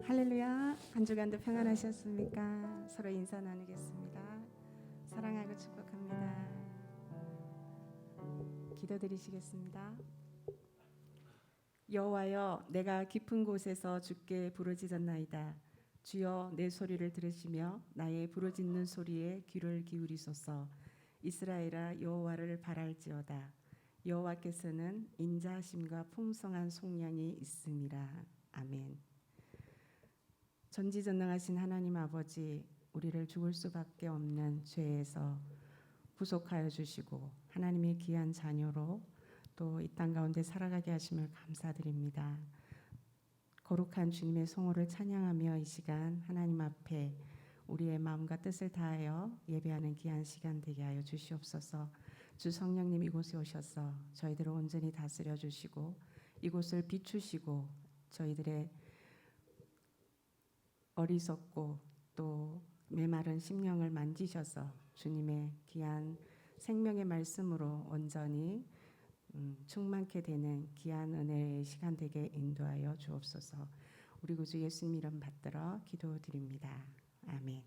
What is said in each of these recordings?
할렐루야. 한 주간도 평안하셨습니까? 서로 인사 나누겠습니다. 사랑하고 축복합니다. 기도드리시겠습니다. 여호와여, 내가 깊은 곳에서 주께 부르짖었나이다. 주여, 내 소리를 들으시며 나의 부르짖는 소리에 귀를 기울이소서. 이스라엘아, 여호와를 바랄지어다. 여호와께서는 인자하심과 풍성한 속량이 있음이라. 아멘. 전지전능하신 하나님 아버지, 우리를 죽을 수밖에 없는 죄에서 구속하여 주시고 하나님의 귀한 자녀로 또 이 땅 가운데 살아가게 하심을 감사드립니다. 거룩한 주님의 성호를 찬양하며 이 시간 하나님 앞에 우리의 마음과 뜻을 다하여 예배하는 귀한 시간 되게 하여 주시옵소서. 주 성령님 이곳에 오셔서 저희들을 온전히 다스려 주시고 이곳을 비추시고 저희들의 어리석고 또 메마른 심령을 만지셔서 주님의 귀한 생명의 말씀으로 온전히 충만케 되는 귀한 은혜의 시간 되게 인도하여 주옵소서. 우리 구주 예수님 이름 받들어 기도드립니다. 아멘.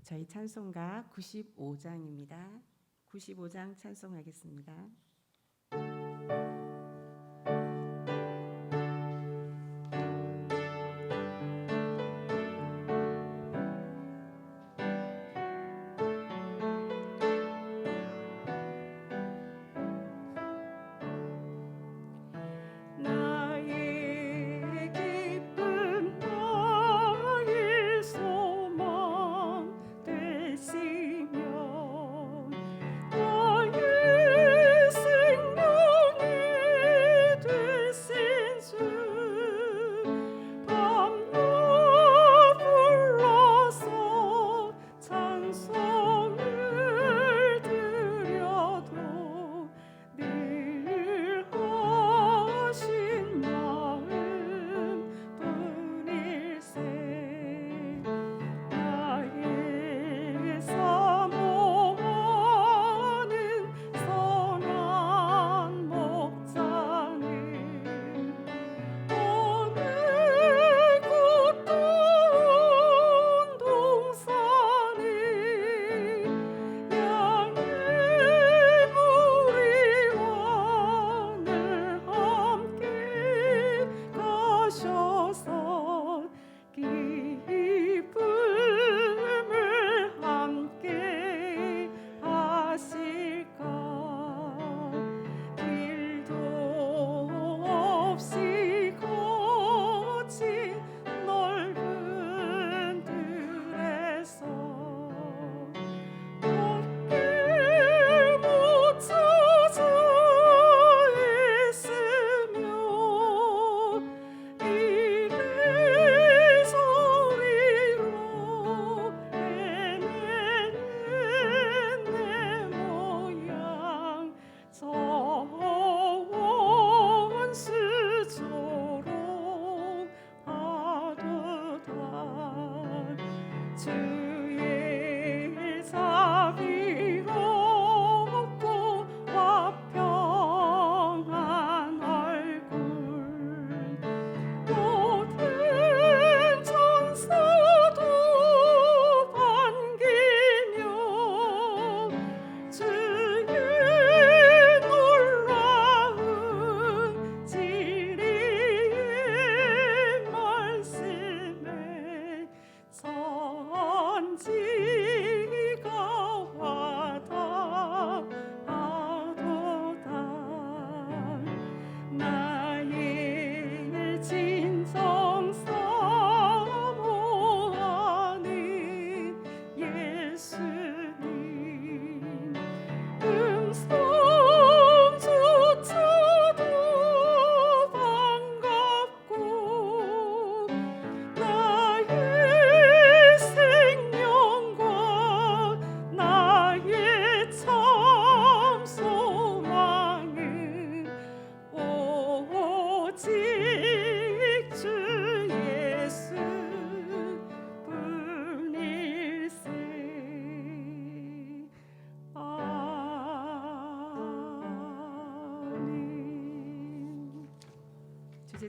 저희 찬송가 95장입니다. 95장 찬송하겠습니다.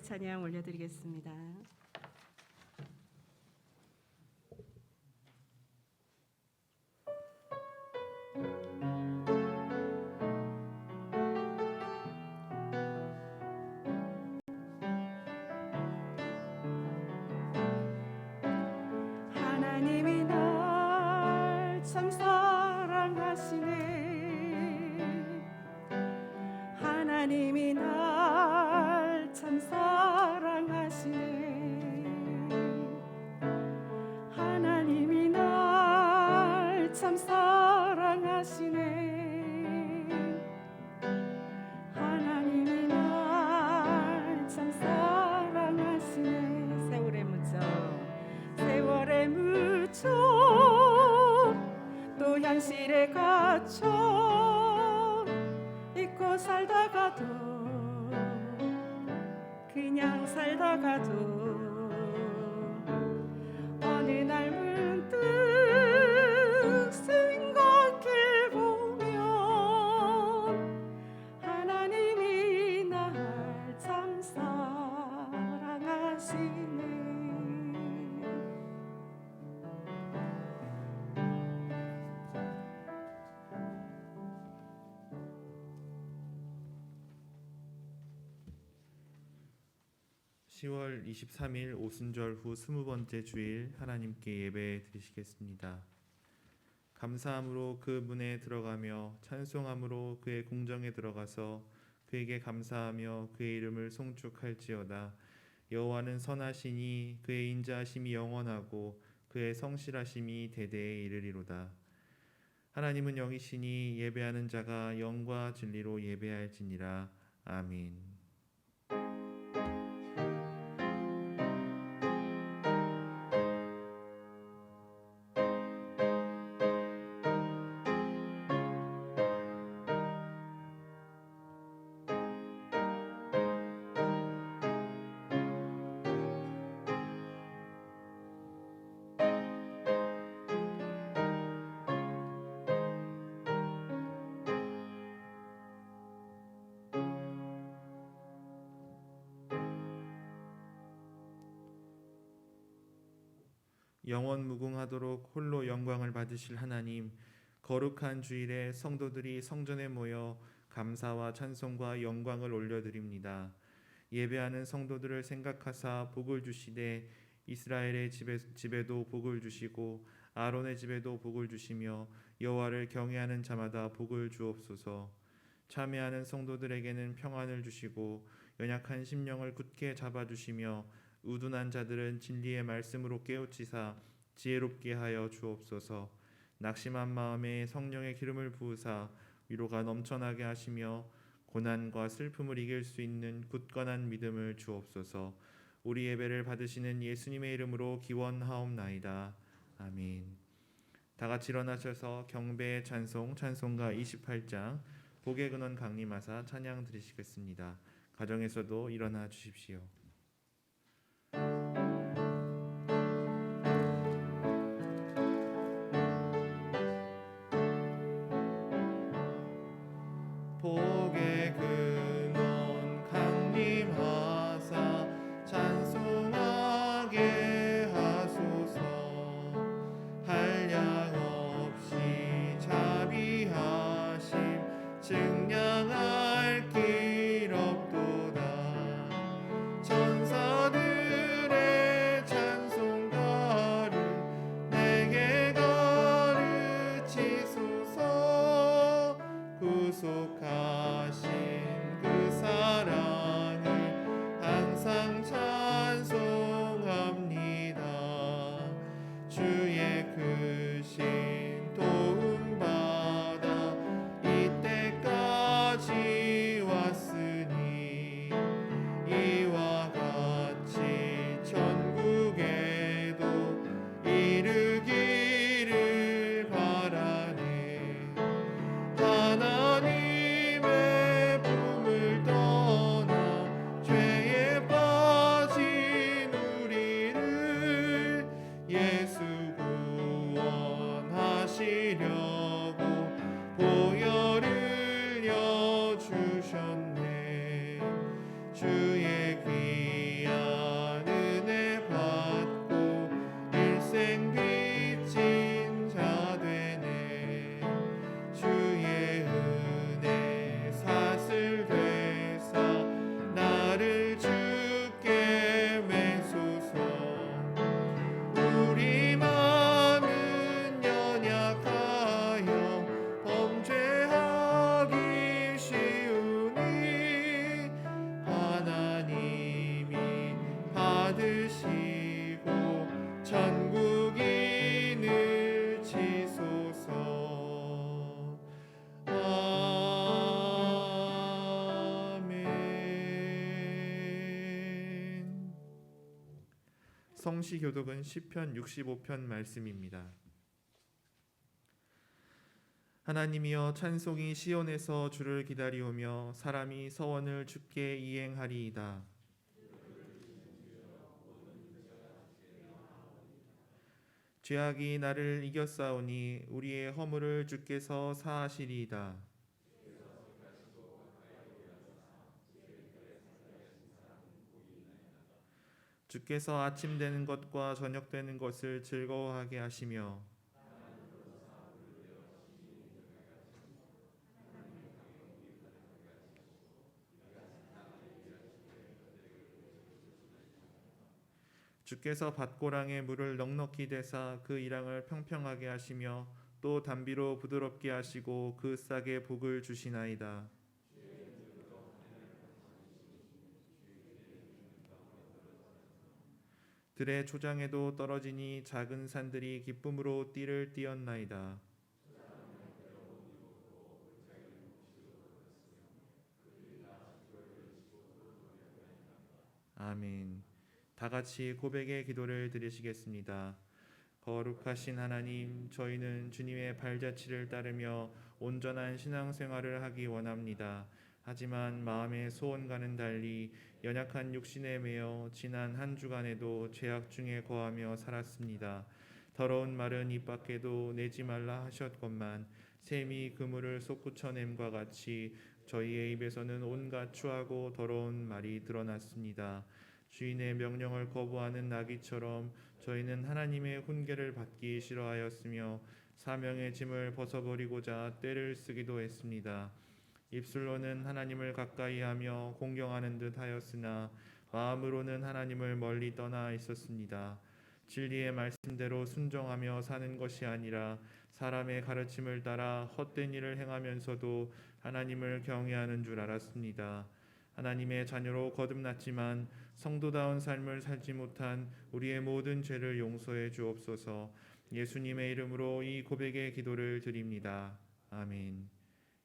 찬양 올려드리겠습니다. 하나님이 날 참 사랑하시네. 하나님이 날 참 사랑하시네. 하나님이 날 참 사랑하시네. 하나님이 날 참 사랑하시네. 세월의 무정, 세월의 무정, 또 현실에 갇혀 잊고 살다가도, 그냥 살다가도 어느 날 문득 생각해보면 하나님이 날 참 사랑하시네. 10월 23일 오순절 후 20번째 주일 하나님께 예배 드리시겠습니다. 감사함으로 그 문에 들어가며 찬송함으로 그의 궁정에 들어가서 그에게 감사하며 그의 이름을 송축할지어다. 여호와는 선하시니 그의 인자하심이 영원하고 그의 성실하심이 대대에 이르리로다. 하나님은 영이시니 예배하는 자가 영과 진리로 예배할지니라. 아멘. 영원 무궁하도록 홀로 영광을 받으실 하나님, 거룩한 주일에 성도들이 성전에 모여 감사와 찬송과 영광을 올려드립니다. 예배하는 성도들을 생각하사 복을 주시되 이스라엘의 집에도 복을 주시고 아론의 집에도 복을 주시며 여호와를 경외하는 자마다 복을 주옵소서. 참회하는 성도들에게는 평안을 주시고 연약한 심령을 굳게 잡아주시며 우둔한 자들은 진리의 말씀으로 깨우치사 지혜롭게 하여 주옵소서. 낙심한 마음에 성령의 기름을 부으사 위로가 넘쳐나게 하시며 고난과 슬픔을 이길 수 있는 굳건한 믿음을 주옵소서. 우리 예배를 받으시는 예수님의 이름으로 기원하옵나이다. 아멘. 다 같이 일어나셔서 경배의 찬송가 28장 복의 근원 강림하사 찬양 드리시겠습니다. 가정에서도 일어나 주십시오. 복의 근원 강림하사 찬송하게 하소서. 한량 없이 자비하심 증량할 길 없도다. 비친 자 되네. 주의 은혜 사슬 되사 나를 주께 매소서. 우리 마음은 연약하여 범죄하기 쉬우니 하나님이 받으시고 천국인을 치소서. 아멘. 성시교독은 시편 65편 말씀입니다. 하나님이여 찬송이 시온에서 주를 기다리오며 사람이 서원을 주께 이행하리이다. 죄악이 나를 이겼사오니 우리의 허물을 주께서 사하시리이다. 주께서 아침 되는 것과 저녁 되는 것을 즐거워하게 하시며 주께서 밭고랑에 물을 넉넉히 대사 그 이랑을 평평하게 하시며 또 담비로 부드럽게 하시고 그 싹에 복을 주시나이다. 들의 초장에도 떨어지니 작은 산들이 기쁨으로 띠를 띠었나이다. 아멘. 다 같이 고백의 기도를 드리시겠습니다. 거룩하신 하나님, 저희는 주님의 발자취를 따르며 온전한 신앙생활을 하기 원합니다. 하지만 마음의 소원과는 달리 연약한 육신에 매여 지난 한 주간에도 죄악 중에 거하며 살았습니다. 더러운 말은 입 밖에도 내지 말라 하셨건만 샘이 그물을 솟구쳐냄과 같이 저희의 입에서는 온갖 추하고 더러운 말이 드러났습니다. 주인의 명령을 거부하는 나귀처럼 저희는 하나님의 훈계를 받기 싫어하였으며 사명의 짐을 벗어버리고자 떼를 쓰기도 했습니다. 입술로는 하나님을 가까이하며 공경하는 듯 하였으나 마음으로는 하나님을 멀리 떠나 있었습니다. 진리의 말씀대로 순종하며 사는 것이 아니라 사람의 가르침을 따라 헛된 일을 행하면서도 하나님을 경외하는 줄 알았습니다. 하나님의 자녀로 거듭났지만 성도다운 삶을 살지 못한 우리의 모든 죄를 용서해 주옵소서. 예수님의 이름으로 이 고백의 기도를 드립니다. 아멘.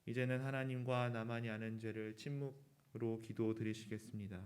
이제는 하나님과 나만이 아는 죄를 침묵으로 기도 드리시겠습니다.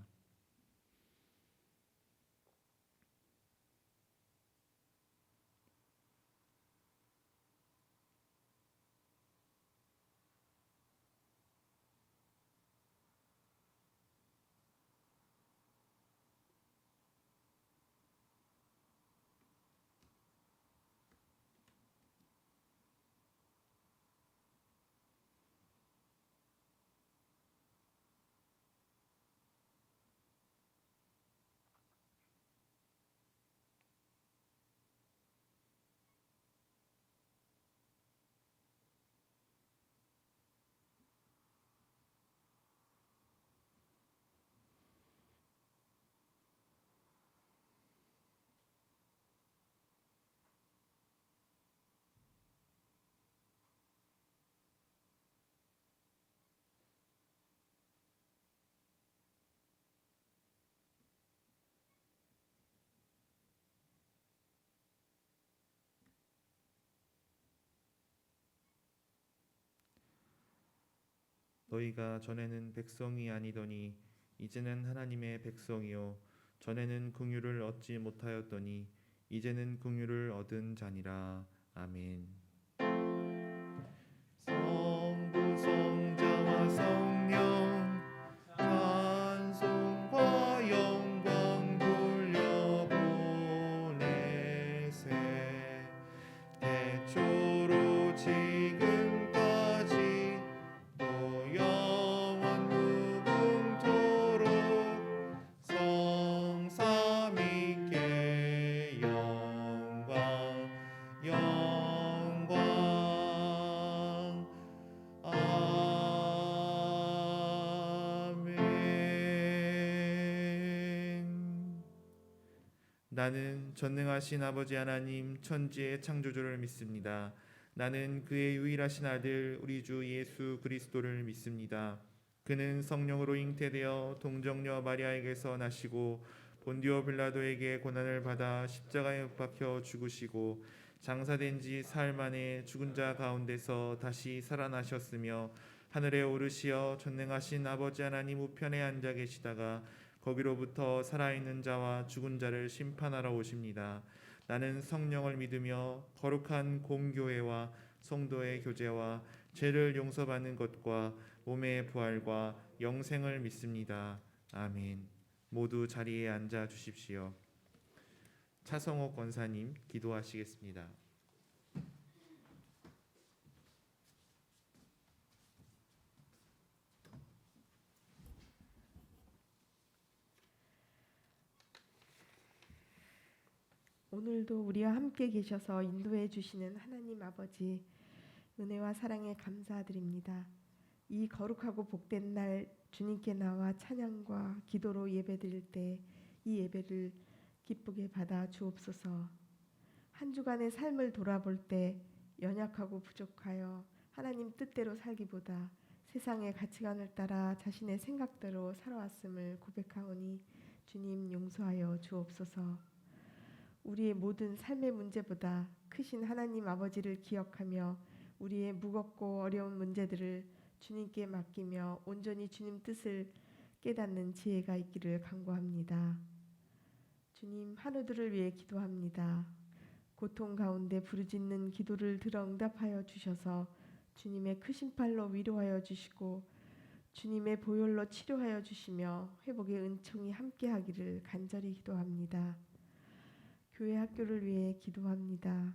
너희가 전에는 백성이 아니더니 이제는 하나님의 백성이요 전에는 긍휼을 얻지 못하였더니 이제는 긍휼을 얻은 자니라. 아멘. 성부 성자와 성령 찬송과 영광 돌려보내세. 태초로 지금까지 또 영원 무궁토록 성삼위께 영광 나는 전능하신 아버지 하나님 천지의 창조주를 믿습니다. 나는 그의 유일하신 아들 우리 주 예수 그리스도를 믿습니다. 그는 성령으로 잉태되어 동정녀 마리아에게서 나시고 본디오 빌라도에게 고난을 받아 십자가에 못 박혀 죽으시고 장사된 지 사흘 만에 죽은 자 가운데서 다시 살아나셨으며 하늘에 오르시어 전능하신 아버지 하나님 우편에 앉아 계시다가 거기로부터 살아있는 자와 죽은 자를 심판하러 오십니다. 나는 성령을 믿으며 거룩한 공교회와 성도의 교제와 죄를 용서받는 것과 몸의 부활과 영생을 믿습니다. 아멘. 모두 자리에 앉아 주십시오. 차성호 권사님 기도하시겠습니다. 오늘도 우리와 함께 계셔서 인도해 주시는 하나님 아버지, 은혜와 사랑에 감사드립니다. 이 거룩하고 복된 날 주님께 나와 찬양과 기도로 예배드릴 때 이 예배를 기쁘게 받아 주옵소서. 한 주간의 삶을 돌아볼 때 연약하고 부족하여 하나님 뜻대로 살기보다 세상의 가치관을 따라 자신의 생각대로 살아왔음을 고백하오니 주님 용서하여 주옵소서. 우리의 모든 삶의 문제보다 크신 하나님 아버지를 기억하며 우리의 무겁고 어려운 문제들을 주님께 맡기며 온전히 주님 뜻을 깨닫는 지혜가 있기를 간구합니다. 주님, 한우들을 위해 기도합니다. 고통 가운데 부르짖는 기도를 들어 응답하여 주셔서 주님의 크신 팔로 위로하여 주시고 주님의 보혈로 치료하여 주시며 회복의 은총이 함께하기를 간절히 기도합니다. 교회 학교를 위해 기도합니다.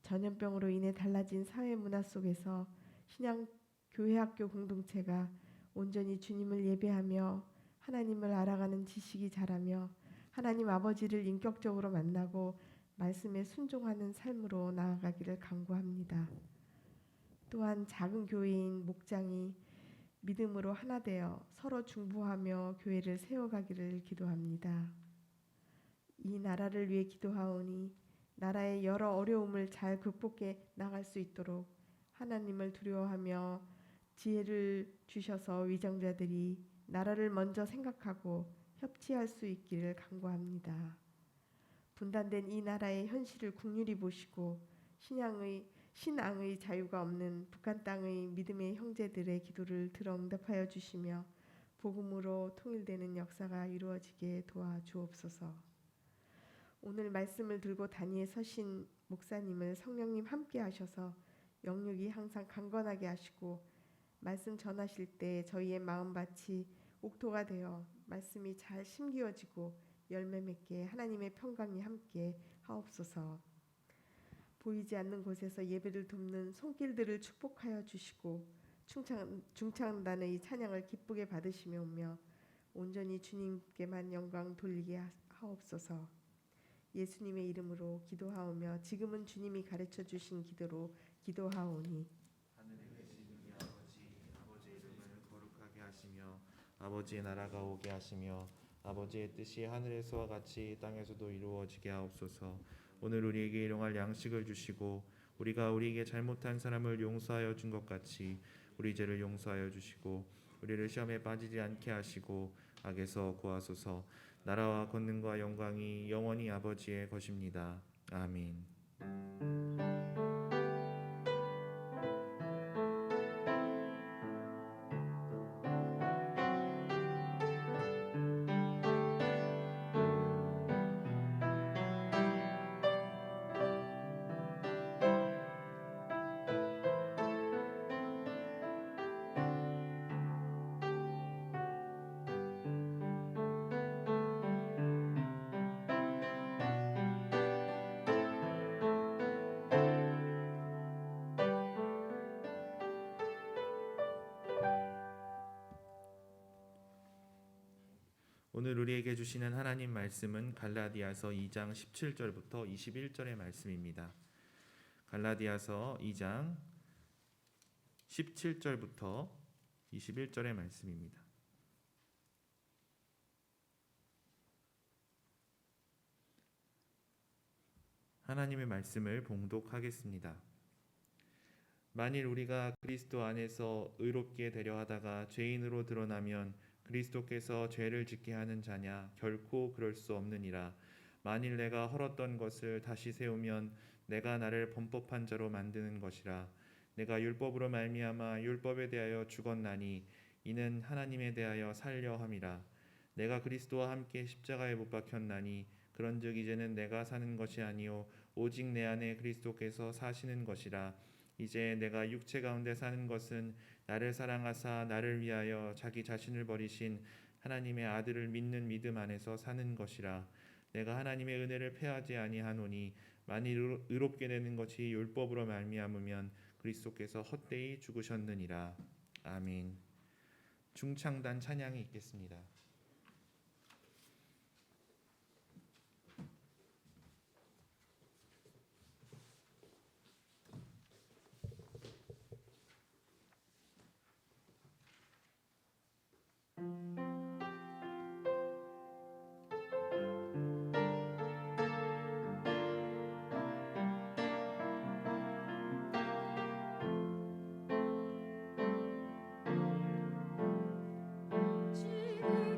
전염병으로 인해 달라진 사회 문화 속에서 신앙 교회 학교 공동체가 온전히 주님을 예배하며 하나님을 알아가는 지식이 자라며 하나님 아버지를 인격적으로 만나고 말씀에 순종하는 삶으로 나아가기를 간구합니다. 또한 작은 교회인 목장이 믿음으로 하나 되어 서로 중보하며 교회를 세워가기를 기도합니다. 이 나라를 위해 기도하오니 나라의 여러 어려움을 잘 극복해 나갈 수 있도록 하나님을 두려워하며 지혜를 주셔서 위정자들이 나라를 먼저 생각하고 협치할 수 있기를 간구합니다. 분단된 이 나라의 현실을 긍휼히 보시고 신앙의 자유가 없는 북한 땅의 믿음의 형제들의 기도를 들어 응답하여 주시며 복음으로 통일되는 역사가 이루어지게 도와주옵소서. 오늘 말씀을 들고 단위에 서신 목사님을 성령님 함께 하셔서 영육이 항상 강건하게 하시고 말씀 전하실 때 저희의 마음밭이 옥토가 되어 말씀이 잘 심기어지고 열매 맺게 하나님의 평강이 함께 하옵소서. 보이지 않는 곳에서 예배를 돕는 손길들을 축복하여 주시고 중창단의 이 찬양을 기쁘게 받으시며 오며 온전히 주님께만 영광 돌리게 하옵소서. 예수님의 이름으로 기도하오며 지금은 주님이 가르쳐 주신 기도로 기도하오니 하늘에 계신 우리 아버지의 이름을 거룩하게 하시며 아버지의 나라가 오게 하시며 아버지의 뜻이 하늘에서와 같이 땅에서도 이루어지게 하옵소서. 오늘 우리에게 일용할 양식을 주시고 우리가 우리에게 잘못한 사람을 용서하여 준 것 같이 우리 죄를 용서하여 주시고 우리를 시험에 빠지지 않게 하시고 악에서 구하소서. 나라와 권능과 영광이 영원히 아버지의 것입니다. 아멘. 오늘 우리에게 주시는 하나님 말씀은 갈라디아서 2장 17절부터 21절의 말씀입니다. 갈라디아서 2장 17절부터 21절의 말씀입니다. 하나님의 말씀을 봉독하겠습니다. 만일 우리가 그리스도 안에서 의롭게 되려 하다가 죄인으로 드러나면 그리스도께서 죄를 짓게 하는 자냐? 결코 그럴 수 없느니라. 만일 내가 헐었던 것을 다시 세우면 내가 나를 범법한 자로 만드는 것이라. 내가 율법으로 말미암아 율법에 대하여 죽었나니 이는 하나님에 대하여 살려 함이라. 내가 그리스도와 함께 십자가에 못 박혔나니 그런즉 이제는 내가 사는 것이 아니요 오직 내 안에 그리스도께서 사시는 것이라. 이제 내가 육체 가운데 사는 것은 나를 사랑하사 나를 위하여 자기 자신을 버리신 하나님의 아들을 믿는 믿음 안에서 사는 것이라. 내가 하나님의 은혜를 패하지 아니하노니 만일 의롭게 되는 것이 율법으로 말미암으면 그리스도께서 헛되이 죽으셨느니라. 아멘. 중창단 찬양이 있겠습니다. 주를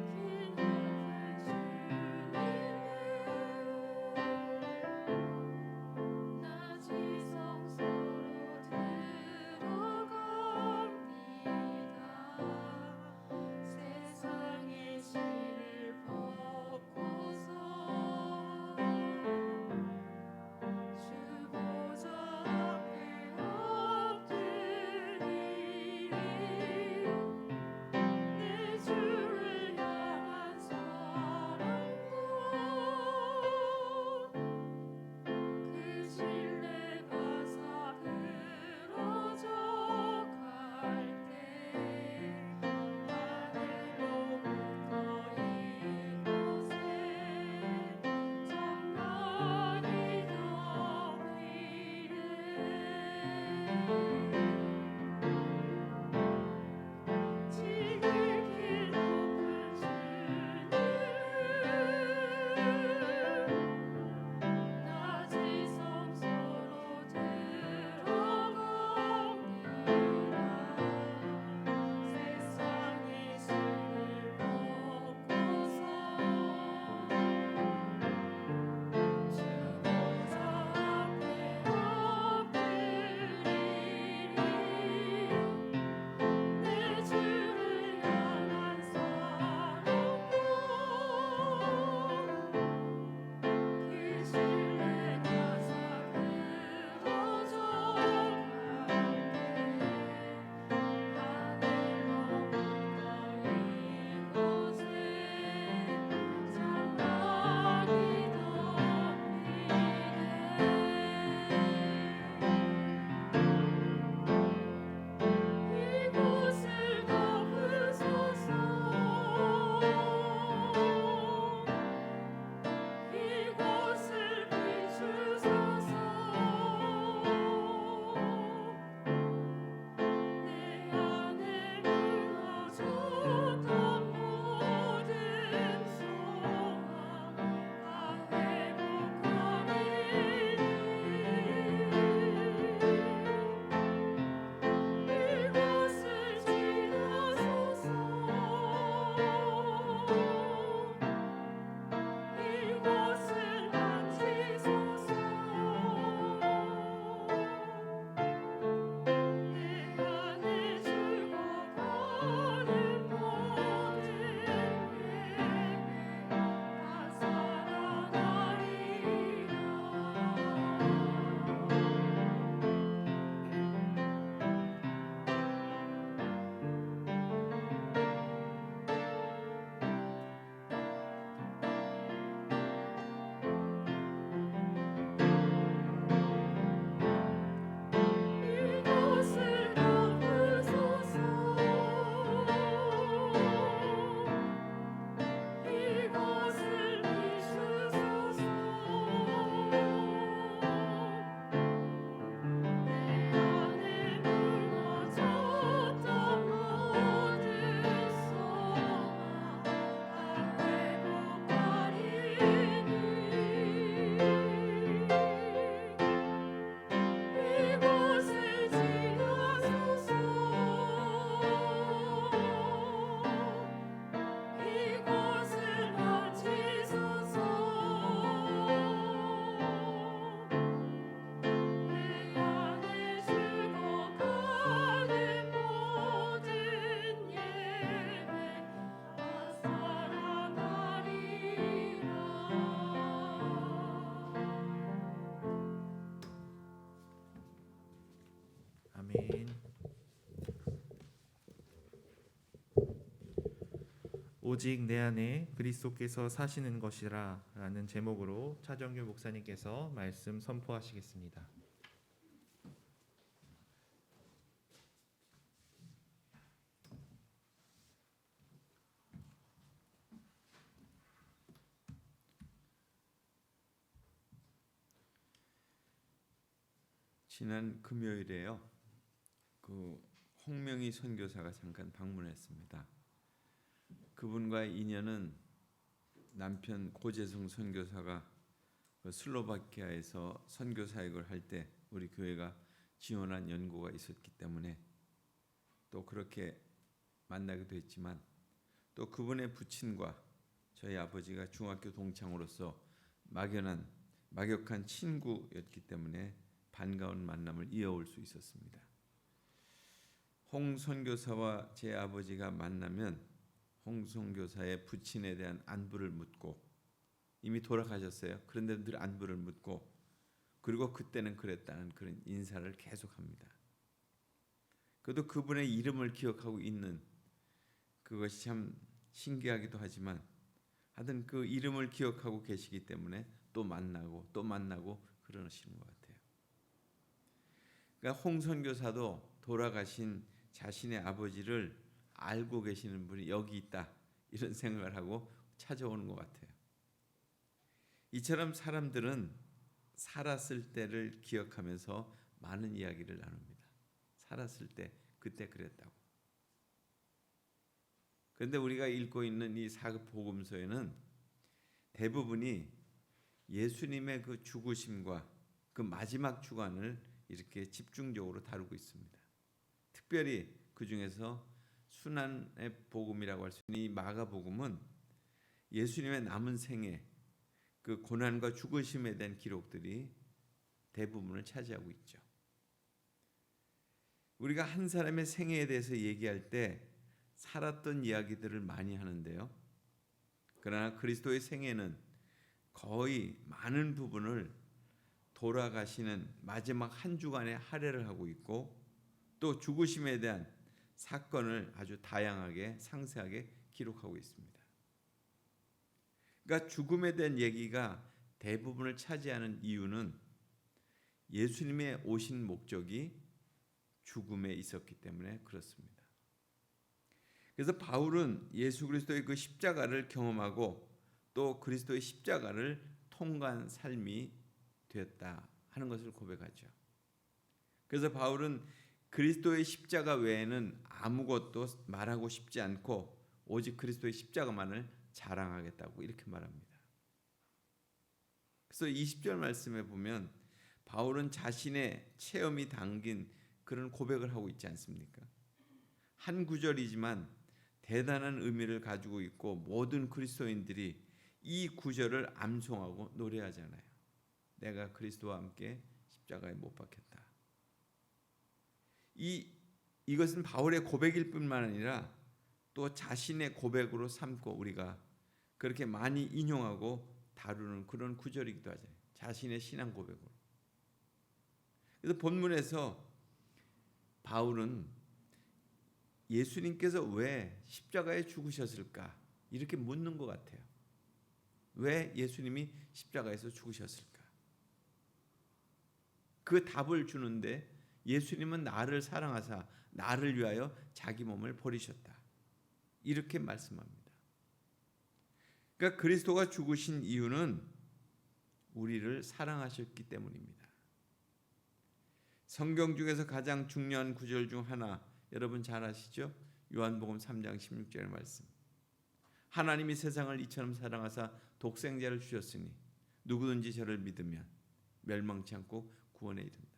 아멘. 오직 내 안에 그리스도께서 사시는 것이라 라는 제목으로 차정규 목사님께서 말씀 선포하시겠습니다. 지난 금요일에요. 홍명희 선교사가 잠깐 방문했습니다. 그분과의 인연은 남편 고재성 선교사가 슬로바키아에서 선교 사역을 할 때 우리 교회가 지원한 연고가 있었기 때문에 또 그렇게 만나기도 했지만, 또 그분의 부친과 저희 아버지가 중학교 동창으로서 막역한 친구였기 때문에 반가운 만남을 이어올 수 있었습니다. 홍 선교사와 제 아버지가 만나면 홍 선교사의 부친에 대한 안부를 묻고, 이미 돌아가셨어요. 그런데 늘 안부를 묻고, 그리고 그때는 그랬다는 그런 인사를 계속합니다. 그래도 그분의 이름을 기억하고 있는 그것이 참 신기하기도 하지만, 하여튼 그 이름을 기억하고 계시기 때문에 또 만나고 또 만나고 그러시는 것 같아요. 그러니까 홍 선교사도 돌아가신 자신의 아버지를 알고 계시는 분이 여기 있다, 이런 생각을 하고 찾아오는 것 같아요. 이처럼 사람들은 살았을 때를 기억하면서 많은 이야기를 나눕니다. 살았을 때 그때 그랬다고. 그런데 우리가 읽고 있는 이 사복음서에는 대부분이 예수님의 그 죽으심과 그 마지막 주관을 이렇게 집중적으로 다루고 있습니다. 특별히 그 중에서 순환의 복음이라고 할 수 있는 이 마가복음은 예수님의 남은 생애, 그 고난과 죽으심에 대한 기록들이 대부분을 차지하고 있죠. 우리가 한 사람의 생애에 대해서 얘기할 때 살았던 이야기들을 많이 하는데요. 그러나 그리스도의 생애는 거의 많은 부분을 돌아가시는 마지막 한 주간에 할애를 하고 있고, 또 죽으심에 대한 사건을 아주 다양하게 상세하게 기록하고 있습니다. 그러니까 죽음에 대한 얘기가 대부분을 차지하는 이유는 예수님의 오신 목적이 죽음에 있었기 때문에 그렇습니다. 그래서 바울은 예수 그리스도의 그 십자가를 경험하고 또 그리스도의 십자가를 통과한 삶이 되었다 하는 것을 고백하죠. 그래서 바울은 그리스도의 십자가 외에는 아무것도 말하고 싶지 않고 오직 그리스도의 십자가만을 자랑하겠다고 이렇게 말합니다. 그래서 20절 말씀에 보면 바울은 자신의 체험이 담긴 그런 고백을 하고 있지 않습니까? 한 구절이지만 대단한 의미를 가지고 있고 모든 그리스도인들이 이 구절을 암송하고 노래하잖아요. 내가 그리스도와 함께 십자가에 못 박혔다. 이것은 바울의 고백일 뿐만 아니라 또 자신의 고백으로 삼고 우리가 그렇게 많이 인용하고 다루는 그런 구절이기도 하죠. 자신의 신앙 고백으로. 그래서 본문에서 바울은 예수님께서 왜 십자가에 죽으셨을까 이렇게 묻는 것 같아요. 왜 예수님이 십자가에서 죽으셨을까? 그 답을 주는데 예수님은 나를 사랑하사 나를 위하여 자기 몸을 버리셨다, 이렇게 말씀합니다. 그러니까 그리스도가 죽으신 이유는 우리를 사랑하셨기 때문입니다. 성경 중에서 가장 중요한 구절 중 하나, 여러분 잘 아시죠? 요한복음 3장 16절의 말씀. 하나님이 세상을 이처럼 사랑하사 독생자를 주셨으니 누구든지 저를 믿으면 멸망치 않고 구원에 이른다.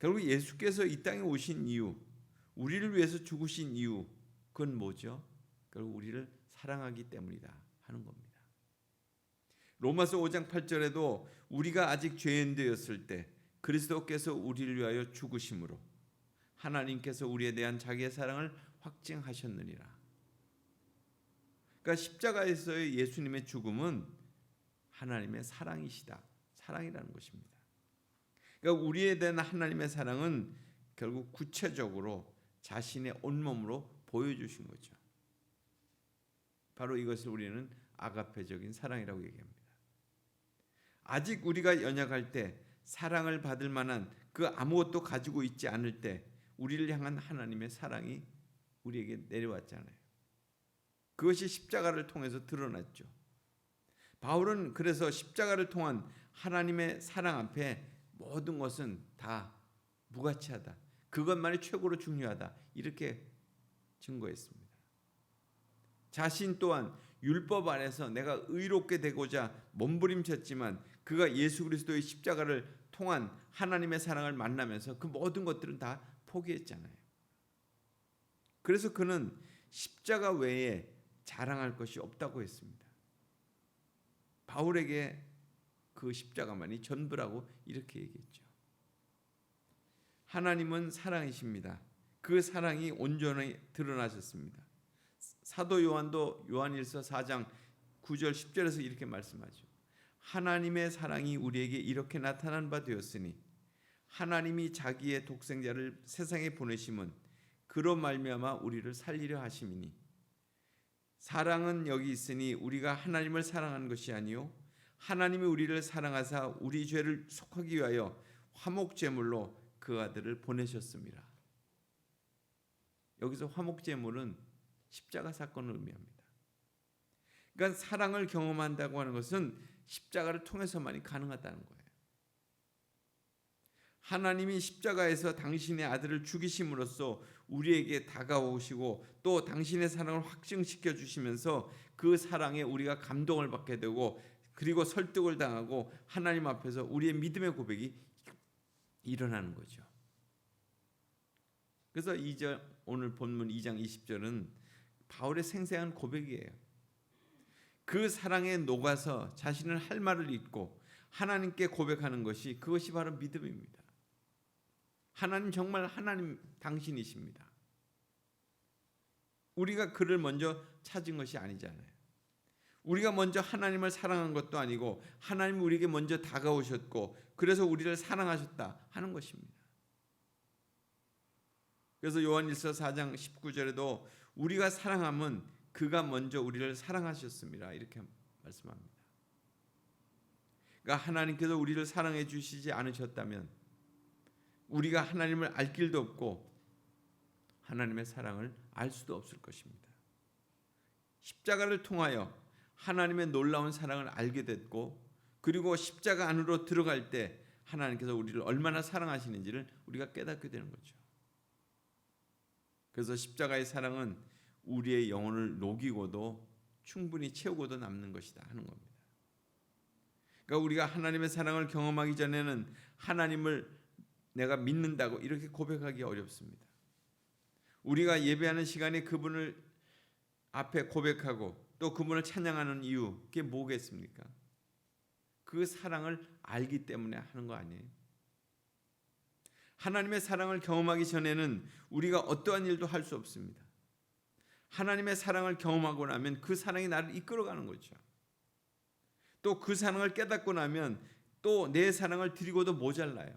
결국 예수께서 이 땅에 오신 이유, 우리를 위해서 죽으신 이유, 그건 뭐죠? 결국 우리를 사랑하기 때문이다 하는 겁니다. 로마서 5장 8절에도 우리가 아직 죄인 되었을 때 그리스도께서 우리를 위하여 죽으심으로 하나님께서 우리에 대한 자기의 사랑을 확증하셨느니라. 그러니까 십자가에서의 예수님의 죽음은 하나님의 사랑이시다, 사랑이라는 것입니다. 그러니까 우리에 대한 하나님의 사랑은 결국 구체적으로 자신의 온몸으로 보여주신 거죠. 바로 이것을 우리는 아가페적인 사랑이라고 얘기합니다. 아직 우리가 연약할 때 사랑을 받을 만한 그 아무것도 가지고 있지 않을 때 우리를 향한 하나님의 사랑이 우리에게 내려왔잖아요. 그것이 십자가를 통해서 드러났죠. 바울은 그래서 십자가를 통한 하나님의 사랑 앞에 모든 것은 다 무가치하다. 그것만이 최고로 중요하다. 이렇게 증거했습니다. 자신 또한 율법 안에서 내가 의롭게 되고자 몸부림쳤지만 그가 예수 그리스도의 십자가를 통한 하나님의 사랑을 만나면서 그 모든 것들은 다 포기했잖아요. 그래서 그는 십자가 외에 자랑할 것이 없다고 했습니다. 바울에게 그 십자가만이 전부라고 이렇게 얘기했죠. 하나님은 사랑이십니다. 그 사랑이 온전히 드러나셨습니다. 사도 요한도 요한일서 4장 9절 10절에서 이렇게 말씀하죠. 하나님의 사랑이 우리에게 이렇게 나타난 바 되었으니 하나님이 자기의 독생자를 세상에 보내심은 그로 말미암아 우리를 살리려 하심이니 사랑은 여기 있으니 우리가 하나님을 사랑한 것이 아니요 하나님이 우리를 사랑하사 우리 죄를 속하기 위하여 화목제물로 그 아들을 보내셨습니다. 여기서 화목제물은 십자가 사건을 의미합니다. 그러니까 사랑을 경험한다고 하는 것은 십자가를 통해서만이 가능하다는 거예요. 하나님이 십자가에서 당신의 아들을 죽이심으로써 우리에게 다가오시고 또 당신의 사랑을 확증시켜 주시면서 그 사랑에 우리가 감동을 받게 되고 그리고 설득을 당하고 하나님 앞에서 우리의 믿음의 고백이 일어나는 거죠. 그래서 2절 오늘 본문 2장 20절은 바울의 생생한 고백이에요. 그 사랑에 녹아서 자신을 할 말을 잊고 하나님께 고백하는 것이 그것이 바로 믿음입니다. 하나님 정말 하나님 당신이십니다. 우리가 그를 먼저 찾은 것이 아니잖아요. 우리가 먼저 하나님을 사랑한 것도 아니고 하나님이 우리에게 먼저 다가오셨고 그래서 우리를 사랑하셨다 하는 것입니다. 그래서 요한일서 4장 19절에도 우리가 사랑함은 그가 먼저 우리를 사랑하셨습니다. 이렇게 말씀합니다. 그러니까 하나님께서 우리를 사랑해 주시지 않으셨다면 우리가 하나님을 알 길도 없고 하나님의 사랑을 알 수도 없을 것입니다. 십자가를 통하여 하나님의 놀라운 사랑을 알게 됐고 그리고 십자가 안으로 들어갈 때 하나님께서 우리를 얼마나 사랑하시는지를 우리가 깨닫게 되는 거죠. 그래서 십자가의 사랑은 우리의 영혼을 녹이고도 충분히 채우고도 남는 것이다 하는 겁니다. 그러니까 우리가 하나님의 사랑을 경험하기 전에는 하나님을 내가 믿는다고 이렇게 고백하기 어렵습니다. 우리가 예배하는 시간에 그분을 앞에 고백하고 또 그분을 찬양하는 이유 그게 뭐겠습니까? 그 사랑을 알기 때문에 하는 거 아니에요? 하나님의 사랑을 경험하기 전에는 우리가 어떠한 일도 할 수 없습니다. 하나님의 사랑을 경험하고 나면 그 사랑이 나를 이끌어가는 거죠. 또 그 사랑을 깨닫고 나면 또 내 사랑을 드리고도 모자라요.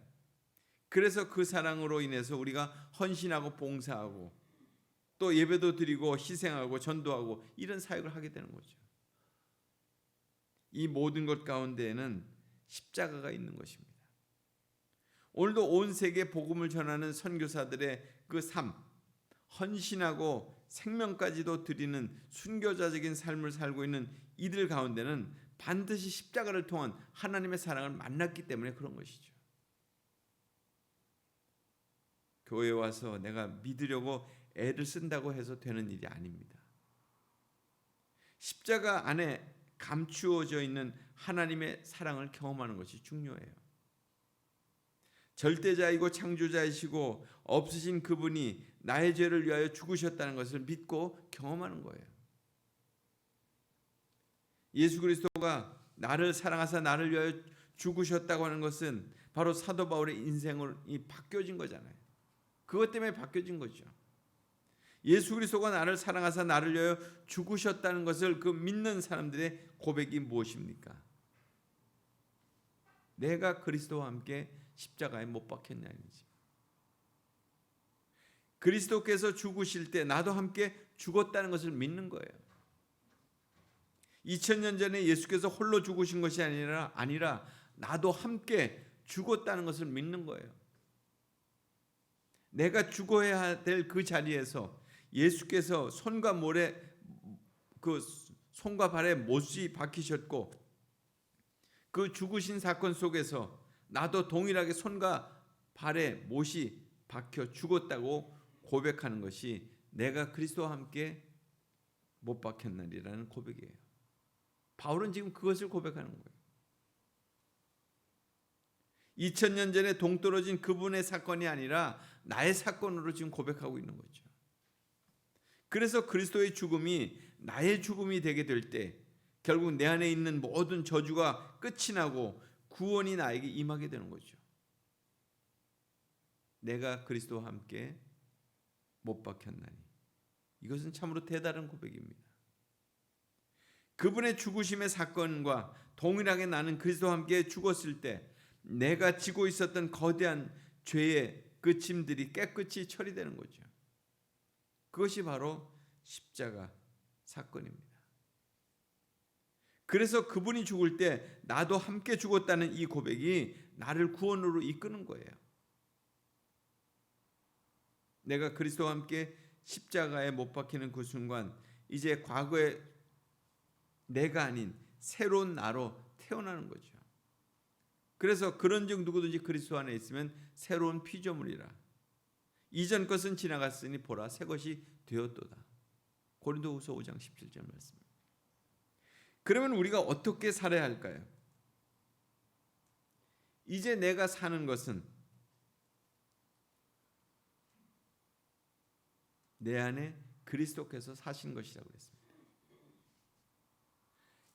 그래서 그 사랑으로 인해서 우리가 헌신하고 봉사하고 또 예배도 드리고 희생하고 전도하고 이런 사역을 하게 되는 거죠. 이 모든 것 가운데에는 십자가가 있는 것입니다. 오늘도 온 세계 복음을 전하는 선교사들의 그 삶, 헌신하고 생명까지도 드리는 순교자적인 삶을 살고 있는 이들 가운데는 반드시 십자가를 통한 하나님의 사랑을 만났기 때문에 그런 것이죠. 교회에 와서 내가 믿으려고 애를 쓴다고 해서 되는 일이 아닙니다. 십자가 안에 감추어져 있는 하나님의 사랑을 경험하는 것이 중요해요. 절대자이고 창조자이시고 없으신 그분이 나의 죄를 위하여 죽으셨다는 것을 믿고 경험하는 거예요. 예수 그리스도가 나를 사랑하사 나를 위하여 죽으셨다고 하는 것은 바로 사도 바울의 인생이 바뀌어진 거잖아요. 그것 때문에 바뀌어진 거죠. 예수 그리스도가 나를 사랑하사 나를 위하여 죽으셨다는 것을 그 믿는 사람들의 고백이 무엇입니까? 내가 그리스도와 함께 십자가에 못 박혔냐는지. 그리스도께서 죽으실 때 나도 함께 죽었다는 것을 믿는 거예요. 2000년 전에 예수께서 홀로 죽으신 것이 아니라 나도 함께 죽었다는 것을 믿는 거예요. 내가 죽어야 될 그 자리에서 예수께서 손과 발에 못이 박히셨고 그 죽으신 사건 속에서 나도 동일하게 손과 발에 못이 박혀 죽었다고 고백하는 것이 내가 그리스도와 함께 못 박혔나리라는 고백이에요. 바울은 지금 그것을 고백하는 거예요. 2000년 전에 동떨어진 그분의 사건이 아니라 나의 사건으로 지금 고백하고 있는 거죠. 그래서 그리스도의 죽음이 나의 죽음이 되게 될 때 결국 내 안에 있는 모든 저주가 끝이 나고 구원이 나에게 임하게 되는 거죠. 내가 그리스도와 함께 못 박혔나니. 이것은 참으로 대단한 고백입니다. 그분의 죽으심의 사건과 동일하게 나는 그리스도와 함께 죽었을 때 내가 지고 있었던 거대한 죄의 그 짐들이 깨끗이 처리되는 거죠. 그것이 바로 십자가 사건입니다. 그래서 그분이 죽을 때 나도 함께 죽었다는 이 고백이 나를 구원으로 이끄는 거예요. 내가 그리스도와 함께 십자가에 못 박히는 그 순간 이제 과거의 내가 아닌 새로운 나로 태어나는 거죠. 그래서 그런즉 누구든지 그리스도 안에 있으면 새로운 피조물이라. 이전 것은 지나갔으니 보라 새 것이 되었도다. 고린도후서 5장 17절 말씀입니다. 그러면 우리가 어떻게 살아야 할까요? 이제 내가 사는 것은 내 안에 그리스도께서 사신 것이라고 했습니다.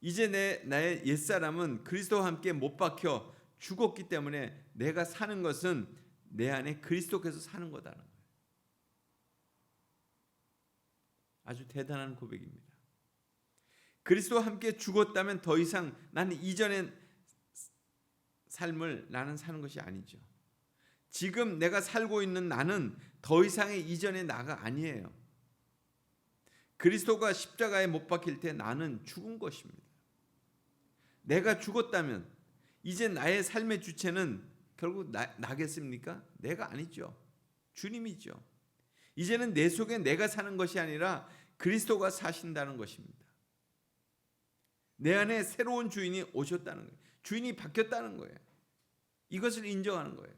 이제 나의 옛사람은 그리스도와 함께 못 박혀 죽었기 때문에 내가 사는 것은 내 안에 그리스도께서 사는 거다라는 거예요. 아주 대단한 고백입니다. 그리스도와 함께 죽었다면 더 이상 나는 이전의 삶을 나는 사는 것이 아니죠. 지금 내가 살고 있는 나는 더 이상의 이전의 나가 아니에요. 그리스도가 십자가에 못 박힐 때 나는 죽은 것입니다. 내가 죽었다면 이제 나의 삶의 주체는 결국 나겠습니까? 내가 아니죠. 주님이죠. 이제는 내 속에 내가 사는 것이 아니라 그리스도가 사신다는 것입니다. 내 안에 새로운 주인이 오셨다는 거예요. 주인이 바뀌었다는 거예요. 이것을 인정하는 거예요.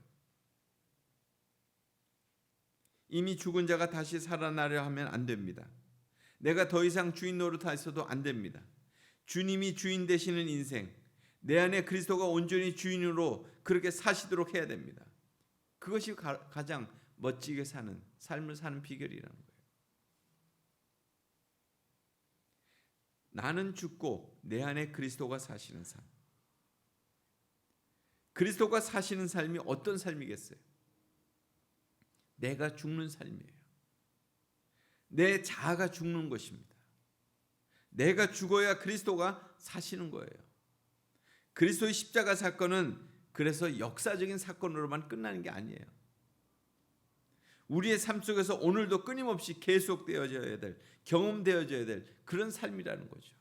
이미 죽은 자가 다시 살아나려 하면 안 됩니다. 내가 더 이상 주인 노릇해서도 안 됩니다. 주님이 주인 되시는 인생, 내 안에 그리스도가 온전히 주인으로 그렇게 사시도록 해야 됩니다. 그것이 가장 멋지게 사는 삶을 사는 비결이라는 거예요. 나는 죽고 내 안에 그리스도가 사시는 삶. 그리스도가 사시는 삶이 어떤 삶이겠어요? 내가 죽는 삶이에요. 내 자아가 죽는 것입니다. 내가 죽어야 그리스도가 사시는 거예요. 그리스도의 십자가 사건은 그래서 역사적인 사건으로만 끝나는 게 아니에요. 우리의 삶 속에서 오늘도 끊임없이 계속되어져야 될, 경험되어져야 될 그런 삶이라는 거죠.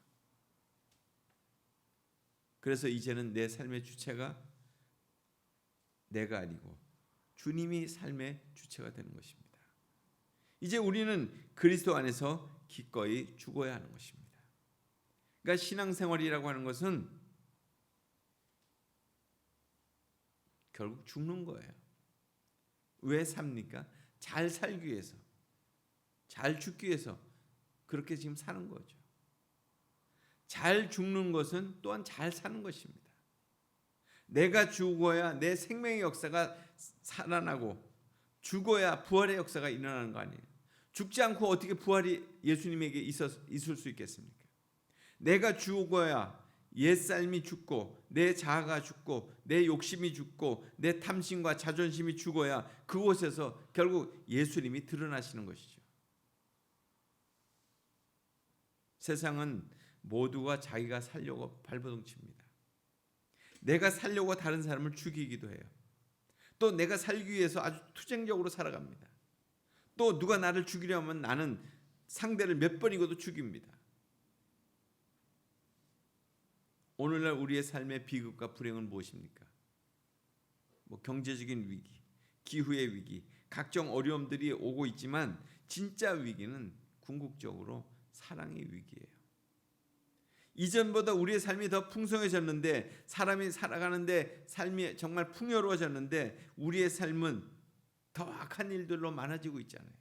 그래서 이제는 내 삶의 주체가 내가 아니고 주님이 삶의 주체가 되는 것입니다. 이제 우리는 그리스도 안에서 기꺼이 죽어야 하는 것입니다. 그러니까 신앙생활이라고 하는 것은 결국 죽는 거예요. 왜 삽니까? 잘 살기 위해서, 잘 죽기 위해서 그렇게 지금 사는 거죠. 잘 죽는 것은 또한 잘 사는 것입니다. 내가 죽어야 내 생명의 역사가 살아나고 죽어야 부활의 역사가 일어나는 거 아니에요. 죽지 않고 어떻게 부활이 예수님에게 있을 수 있겠습니까? 내가 죽어야 옛삶이 죽고 내 자아가 죽고 내 욕심이 죽고 내 탐심과 자존심이 죽어야 그곳에서 결국 예수님이 드러나시는 것이죠. 세상은 모두가 자기가 살려고 발버둥칩니다. 내가 살려고 다른 사람을 죽이기도 해요. 또 내가 살기 위해서 아주 투쟁적으로 살아갑니다. 또 누가 나를 죽이려 하면 나는 상대를 몇 번이고도 죽입니다. 오늘날 우리의 삶의 비극과 불행은 무엇입니까? 경제적인 위기, 기후의 위기, 각종 어려움들이 오고 있지만 진짜 위기는 궁극적으로 사랑의 위기예요. 이전보다 우리의 삶이 더 풍성해졌는데, 사람이 살아가는데 삶이 정말 풍요로워졌는데 우리의 삶은 더 악한 일들로 많아지고 있잖아요.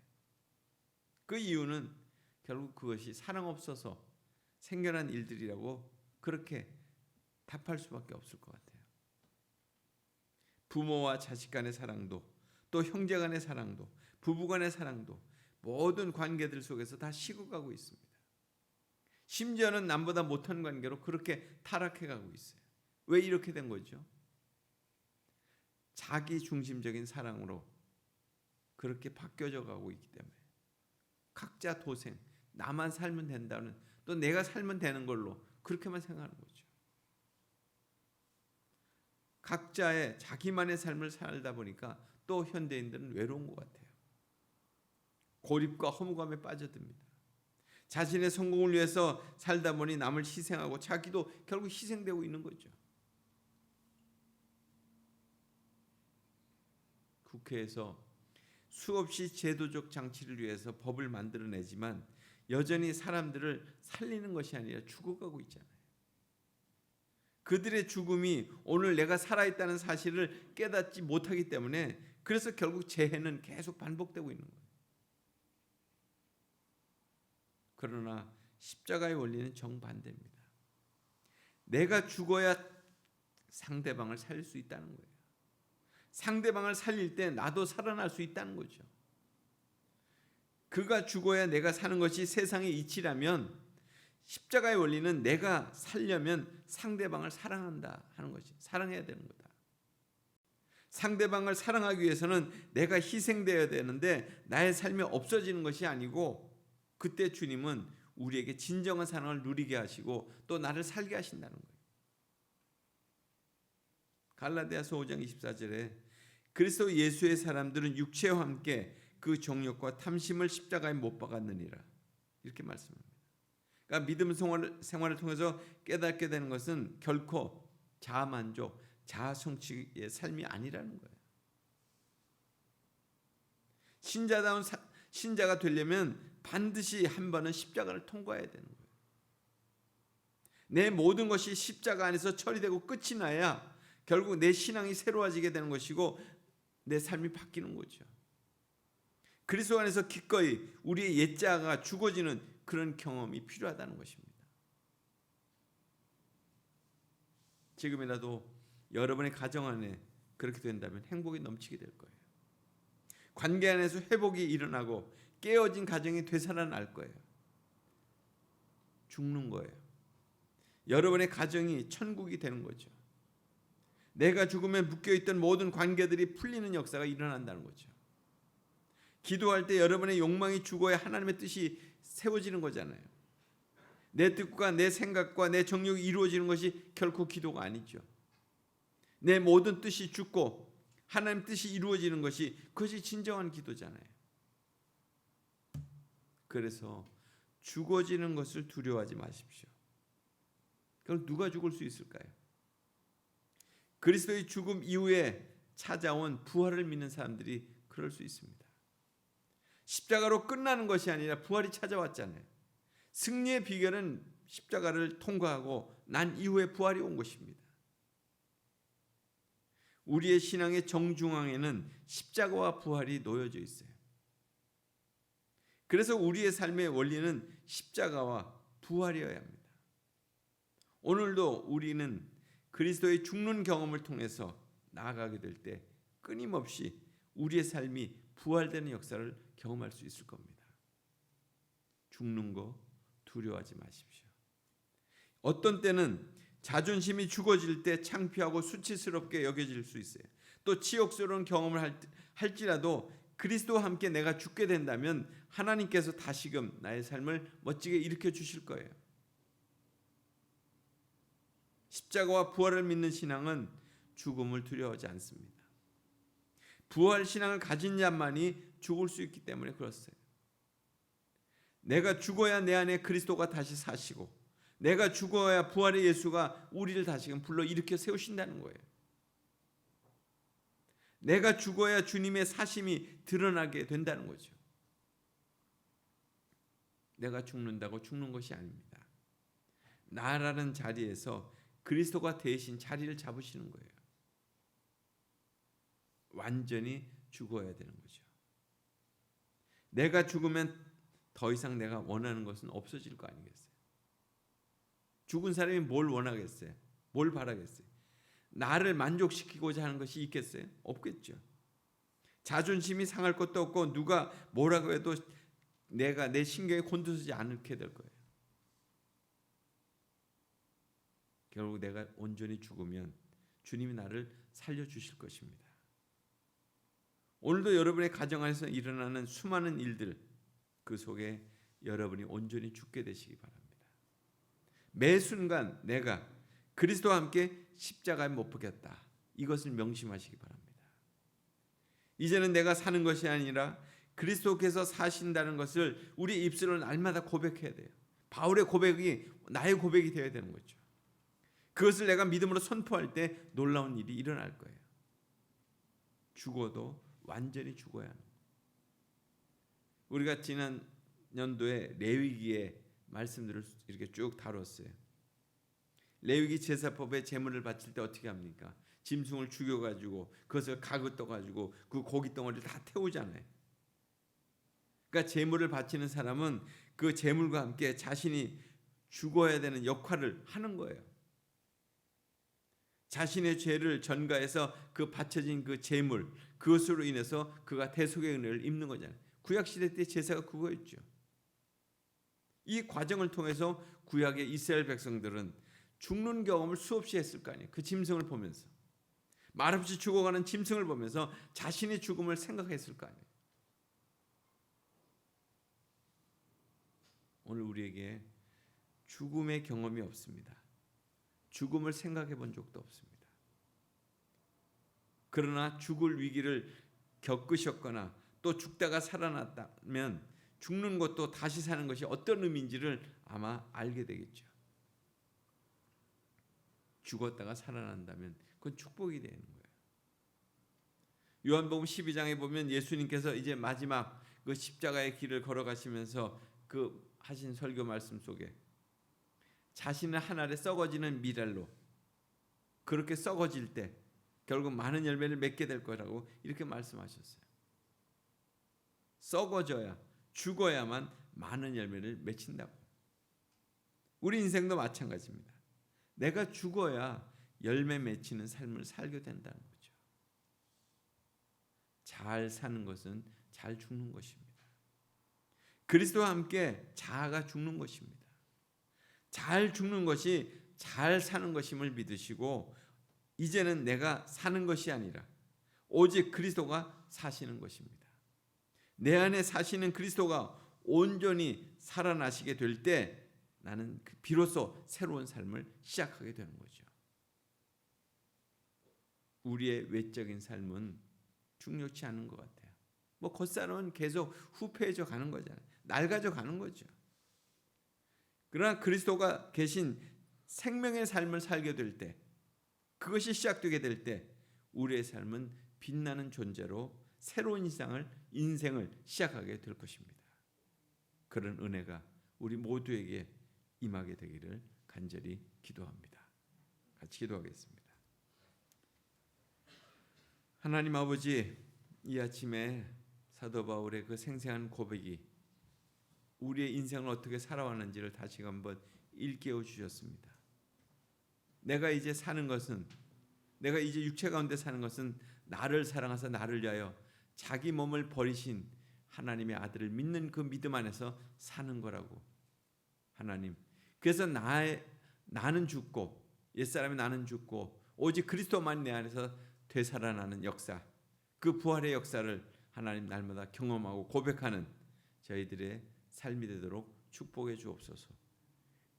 그 이유는 결국 그것이 사랑 없어서 생겨난 일들이라고 그렇게 답할 수밖에 없을 것 같아요. 부모와 자식 간의 사랑도, 또 형제 간의 사랑도, 부부 간의 사랑도 모든 관계들 속에서 다 식어가고 있습니다. 심지어는 남보다 못한 관계로 그렇게 타락해가고 있어요. 왜 이렇게 된 거죠? 자기 중심적인 사랑으로 그렇게 바뀌어져 가고 있기 때문에 각자 도생, 나만 살면 된다는, 또 내가 살면 되는 걸로 그렇게만 생각하는 거죠. 각자의 자기만의 삶을 살다 보니까 또 현대인들은 외로운 것 같아요. 고립과 허무감에 빠져듭니다. 자신의 성공을 위해서 살다 보니 남을 희생하고 자기도 결국 희생되고 있는 거죠. 국회에서 수없이 제도적 장치를 위해서 법을 만들어내지만 여전히 사람들을 살리는 것이 아니라 죽어가고 있잖아요. 그들의 죽음이 오늘 내가 살아있다는 사실을 깨닫지 못하기 때문에 그래서 결국 재해는 계속 반복되고 있는 거예요. 그러나 십자가의 원리는 정반대입니다. 내가 죽어야 상대방을 살릴 수 있다는 거예요. 상대방을 살릴 때 나도 살아날 수 있다는 거죠. 그가 죽어야 내가 사는 것이 세상의 이치라면 십자가의 원리는 내가 살려면 상대방을 사랑한다 하는 것이, 사랑해야 되는 거다. 상대방을 사랑하기 위해서는 내가 희생되어야 되는데 나의 삶이 없어지는 것이 아니고, 그때 주님은 우리에게 진정한 사랑을 누리게 하시고 또 나를 살게 하신다는 거예요. 갈라디아서 5장 24절에 그리스도 예수의 사람들은 육체와 함께 그 정욕과 탐심을 십자가에 못 박았느니라, 이렇게 말씀합니다. 그러니까 믿음 생활을 통해서 깨닫게 되는 것은 결코 자아만족, 자아성취의 삶이 아니라는 거예요. 신자다운 신자가 되려면 반드시 한 번은 십자가를 통과해야 되는 거예요. 내 모든 것이 십자가 안에서 처리되고 끝이 나야 결국 내 신앙이 새로워지게 되는 것이고 내 삶이 바뀌는 거죠. 그리스도 안에서 기꺼이 우리의 옛자가 죽어지는 그런 경험이 필요하다는 것입니다. 지금이라도 여러분의 가정 안에 그렇게 된다면 행복이 넘치게 될 거예요. 관계 안에서 회복이 일어나고 깨어진 가정이 되살아날 거예요. 죽는 거예요. 여러분의 가정이 천국이 되는 거죠. 내가 죽으면 묶여있던 모든 관계들이 풀리는 역사가 일어난다는 거죠. 기도할 때 여러분의 욕망이 죽어야 하나님의 뜻이 세워지는 거잖아요. 내 뜻과 내 생각과 내 정욕이 이루어지는 것이 결코 기도가 아니죠. 내 모든 뜻이 죽고 하나님 뜻이 이루어지는 것이, 그것이 진정한 기도잖아요. 그래서 죽어지는 것을 두려워하지 마십시오. 그럼 누가 죽을 수 있을까요? 그리스도의 죽음 이후에 찾아온 부활을 믿는 사람들이 그럴 수 있습니다. 십자가로 끝나는 것이 아니라 부활이 찾아왔잖아요. 승리의 비결은 십자가를 통과하고 난 이후에 부활이 온 것입니다. 우리의 신앙의 정중앙에는 십자가와 부활이 놓여져 있어요. 그래서 우리의 삶의 원리는 십자가와 부활이어야 합니다. 오늘도 우리는 그리스도의 죽는 경험을 통해서 나아가게 될 때 끊임없이 우리의 삶이 부활되는 역사를 경험할 수 있을 겁니다. 죽는 거 두려워하지 마십시오. 어떤 때는 자존심이 죽어질 때 창피하고 수치스럽게 여겨질 수 있어요. 또 치욕스러운 경험을 할지라도 그리스도와 함께 내가 죽게 된다면 하나님께서 다시금 나의 삶을 멋지게 일으켜 주실 거예요. 십자가와 부활을 믿는 신앙은 죽음을 두려워하지 않습니다. 부활 신앙을 가진 자만이 죽을 수 있기 때문에 그렇어요. 내가 죽어야 내 안에 그리스도가 다시 사시고 내가 죽어야 부활의 예수가 우리를 다시금 불러 일으켜 세우신다는 거예요. 내가 죽어야 주님의 사심이 드러나게 된다는 거죠. 내가 죽는다고 죽는 것이 아닙니다. 나라는 자리에서 그리스도가 대신 자리를 잡으시는 거예요. 완전히 죽어야 되는 거죠. 내가 죽으면 더 이상 내가 원하는 것은 없어질 거 아니겠어요? 죽은 사람이 뭘 원하겠어요? 뭘 바라겠어요? 나를 만족시키고자 하는 것이 있겠어요? 없겠죠. 자존심이 상할 것도 없고 누가 뭐라고 해도 내가 내 신경에 곤두서지 않게 될 거예요. 결국 내가 온전히 죽으면 주님이 나를 살려주실 것입니다. 오늘도 여러분의 가정 안에서 일어나는 수많은 일들 그 속에 여러분이 온전히 죽게 되시기 바랍니다. 매 순간 내가 그리스도와 함께 십자가에 못 박혔다. 이것을 명심하시기 바랍니다. 이제는 내가 사는 것이 아니라 그리스도께서 사신다는 것을 우리 입술로 날마다 고백해야 돼요. 바울의 고백이 나의 고백이 되어야 되는 거죠. 그것을 내가 믿음으로 선포할 때 놀라운 일이 일어날 거예요. 죽어도 완전히 죽어야 하는 거예요. 우리가 지난 연도에 레위기의 말씀들을 이렇게 쭉 다뤘어요. 레위기 제사법에 제물을 바칠 때 어떻게 합니까? 짐승을 죽여가지고 그것을 가구 떠가지고 그 고기 덩어리를 다 태우잖아요. 그러니까 제물을 바치는 사람은 그 제물과 함께 자신이 죽어야 되는 역할을 하는 거예요. 자신의 죄를 전가해서 그 바쳐진 그 제물 그것으로 인해서 그가 대속의 은혜를 입는 거잖아요. 구약시대 때 제사가 그거였죠. 이 과정을 통해서 구약의 이스라엘 백성들은 죽는 경험을 수없이 했을 거 아니에요. 그 짐승을 보면서 말없이 죽어가는 짐승을 보면서 자신의 죽음을 생각했을 거 아니에요. 오늘 우리에게 죽음의 경험이 없습니다. 죽음을 생각해 본 적도 없습니다. 그러나 죽을 위기를 겪으셨거나 또 죽다가 살아났다면 죽는 것도 다시 사는 것이 어떤 의미인지를 아마 알게 되겠죠. 죽었다가 살아난다면 그건 축복이 되는 거예요. 요한복음 12장에 보면 예수님께서 이제 마지막 그 십자가의 길을 걸어가시면서 그 하신 설교 말씀 속에 자신을 한 알에 썩어지는 미랄로 그렇게 썩어질 때 결국 많은 열매를 맺게 될 거라고 이렇게 말씀하셨어요. 썩어져야 죽어야만 많은 열매를 맺힌다고. 우리 인생도 마찬가지입니다. 내가 죽어야 열매 맺히는 삶을 살게 된다는 거죠. 잘 사는 것은 잘 죽는 것입니다. 그리스도와 함께 자아가 죽는 것입니다. 잘 죽는 것이 잘 사는 것임을 믿으시고 이제는 내가 사는 것이 아니라 오직 그리스도가 사시는 것입니다. 내 안에 사시는 그리스도가 온전히 살아나시게 될 때 나는 비로소 새로운 삶을 시작하게 되는 거죠. 우리의 외적인 삶은 중요치 않은 것 같아요. 뭐 겉사람은 계속 후패해져 가는 거잖아요. 낡아져 가는 거죠. 그러나 그리스도가 계신 생명의 삶을 살게 될 때, 그것이 시작되게 될 때 우리의 삶은 빛나는 존재로 새로운 인생을 시작하게 될 것입니다. 그런 은혜가 우리 모두에게 임하게 되기를 간절히 기도합니다. 같이 기도하겠습니다. 하나님 아버지, 이 아침에 사도 바울의 그 생생한 고백이 우리의 인생을 어떻게 살아왔는지를 다시 한번 일깨워 주셨습니다. 내가 이제 사는 것은, 내가 이제 육체 가운데 사는 것은 나를 사랑하사 나를 위하여 자기 몸을 버리신 하나님의 아들을 믿는 그 믿음 안에서 사는 거라고. 하나님, 그래서 나는 죽고 옛사람의 나는 죽고 오직 그리스도만 내 안에서 되살아나는 역사, 그 부활의 역사를 하나님 날마다 경험하고 고백하는 저희들의 삶이 되도록 축복해 주옵소서.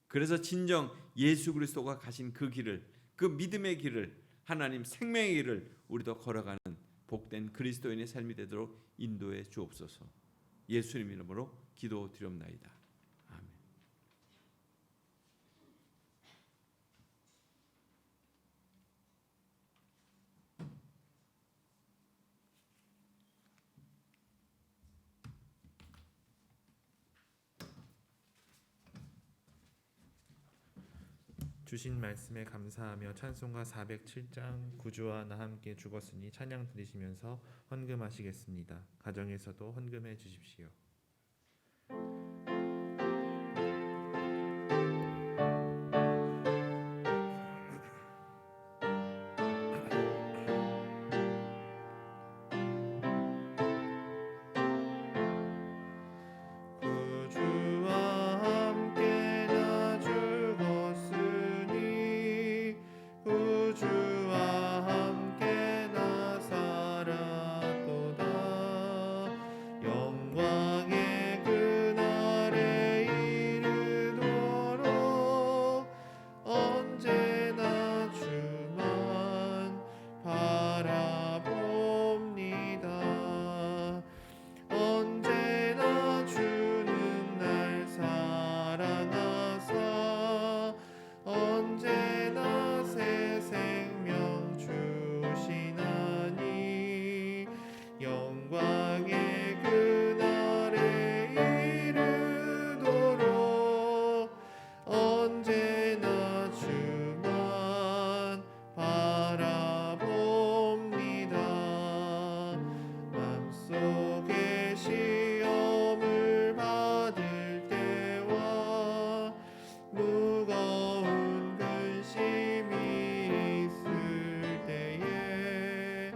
그래서 진정 예수 그리스도가 가신 그 길을, 그 믿음의 길을, 하나님 생명의 길을 우리도 걸어가는 복된 그리스도인의 삶이 되도록 인도해 주옵소서. 예수님 이름으로 기도드리옵나이다. 아멘. 주신 말씀에 감사하며 찬송가 407장 구주와 나 함께 죽었으니 찬양 드리시면서 헌금하시겠습니다. 가정에서도 헌금해 주십시오. 구주와 함께 나 죽었으니 구주와 함께 나 살았도다. 영광의 그날에 이르도록 언제나 주만 바라봅니다. 언제나 주는 날 사랑하사 언제나 새 생명 주시나니 영광의 그날에 이르도록 언제나 주만 바라봅니다. 맘속에 시험을 받을 때와 무거운 근심이 있을 때에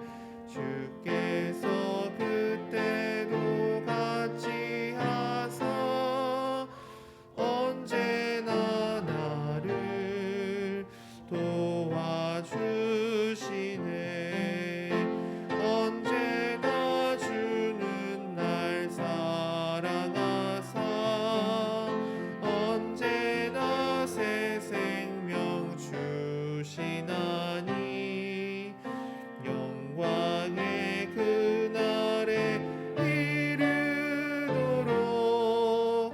주께서 그때도 같이 하사 언제나 나를 도와주시네. 언제나 주는 날 사랑하사 언제나 새 생명 주시나니 영광의 그날에 이르도록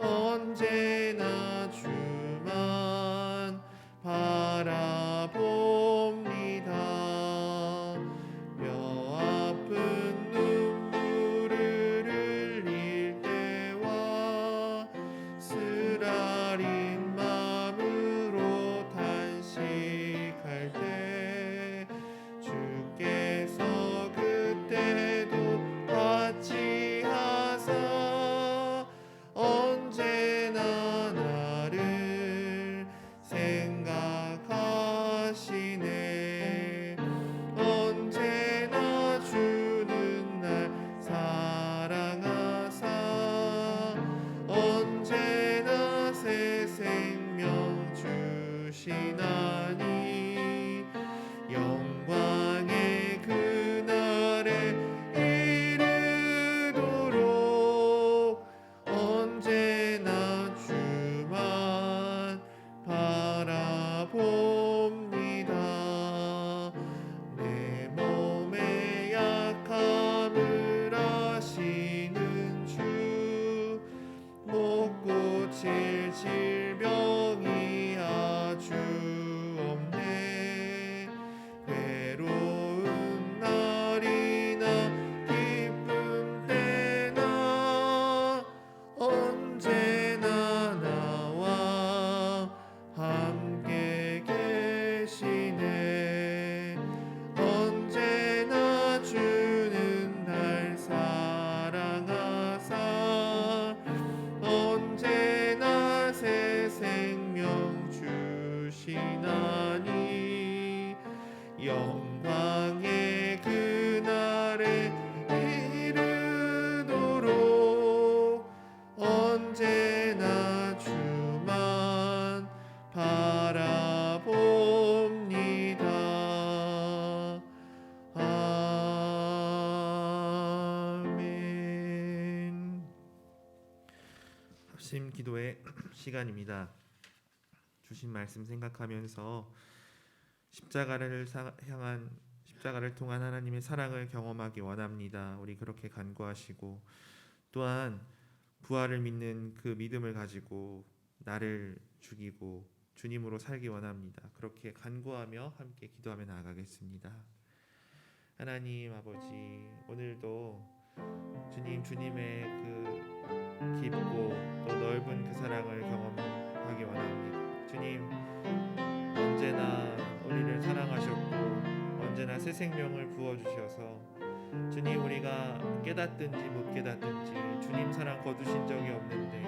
언제나 주만 바라봅니다. 뼈 아픈 눈물을 흘릴 때와 쓰라린 마음으로 탄식할 때 주께서 그때도 같이 하사 언제나 나를 생각하시네. 언제나 주는 날 사랑하사 언제나 새 생명 주시나니 영광의 그날에 이르도록 언제나 주만 바라봅니다. 내 몸의 약함을 아시는 주 못 고칠 질병이 아주 없네. 괴로운 날이나 기쁨 때나 언제나 나와 함께 계시네. 언제나 주는 날 사랑하사 언제나 새 생명 주시나니 영광의 그날에 이르도록 언제나 주만 바라봅니다. 아멘. 합심 기도의 시간입니다. 주신 말씀 생각하면서 십자가를 통한 하나님의 사랑을 경험하기 원합니다. 우리 그렇게 간구하시고 또한 부활을 믿는 그 믿음을 가지고 나를 죽이고 주님으로 살기 원합니다. 그렇게 간구하며 함께 기도하며 나아가겠습니다. 하나님 아버지, 오늘도 주님의 그 깊고 또 넓은 그 사랑을 경험하기 원합니다. 주님 언제나 우리를 사랑하셨고 언제나 새 생명을 부어주셔서 주님 우리가 깨닫든지 못 깨닫든지 주님 사랑 거두신 적이 없는데,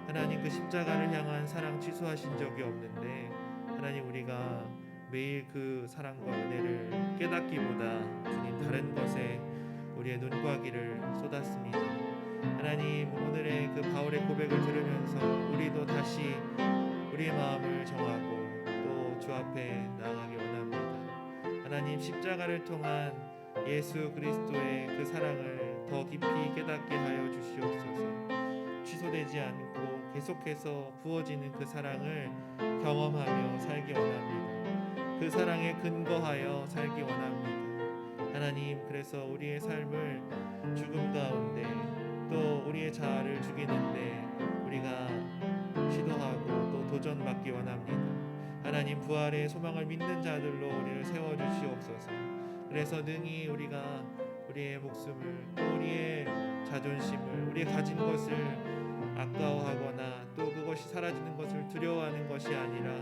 하나님 그 십자가를 향한 사랑 취소하신 적이 없는데, 하나님 우리가 매일 그 사랑과 은혜를 깨닫기보다 주님 다른 것에 우리의 눈과 귀를 쏟았습니다. 하나님 오늘의 그 바울의 고백을 들으면서 우리도 다시 우리의 마음을 정하고 또 주 앞에 나아가기 원합니다. 하나님 십자가를 통한 예수 그리스도의 그 사랑을 더 깊이 깨닫게 하여 주시옵소서. 취소되지 않고 계속해서 부어지는 그 사랑을 경험하며 살기 원합니다. 그 사랑에 근거하여 살기 원합니다. 하나님 그래서 우리의 삶을 죽음 가운데 또 우리의 자아를 죽이는데 우리가 시도하고 또 도전받기 원합니다. 하나님 부활의 소망을 믿는 자들로 우리를 세워주시옵소서. 그래서 능히 우리가 우리의 목숨을 또 우리의 자존심을 우리의 가진 것을 아까워하거나 또 그것이 사라지는 것을 두려워하는 것이 아니라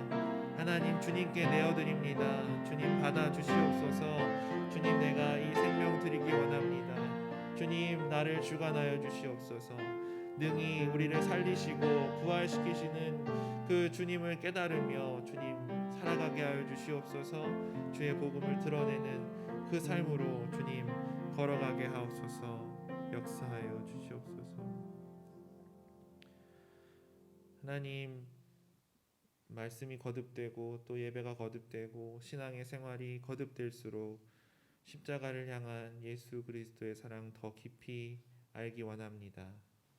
하나님 주님께 내어드립니다. 주님 받아주시옵소서. 주님 내가 이 생명 드리기 원합니다. 주님 나를 주관하여 주시옵소서. 능히 우리를 살리시고 부활시키시는 그 주님을 깨달으며 주님 살아가게 하여 주시옵소서. 주의 복음을 드러내는 그 삶으로 주님 걸어가게 하옵소서. 역사하여 주시옵소서. 하나님 말씀이 거듭되고 또 예배가 거듭되고 신앙의 생활이 거듭될수록 십자가를 향한 예수 그리스도의 사랑 더 깊이 알기 원합니다.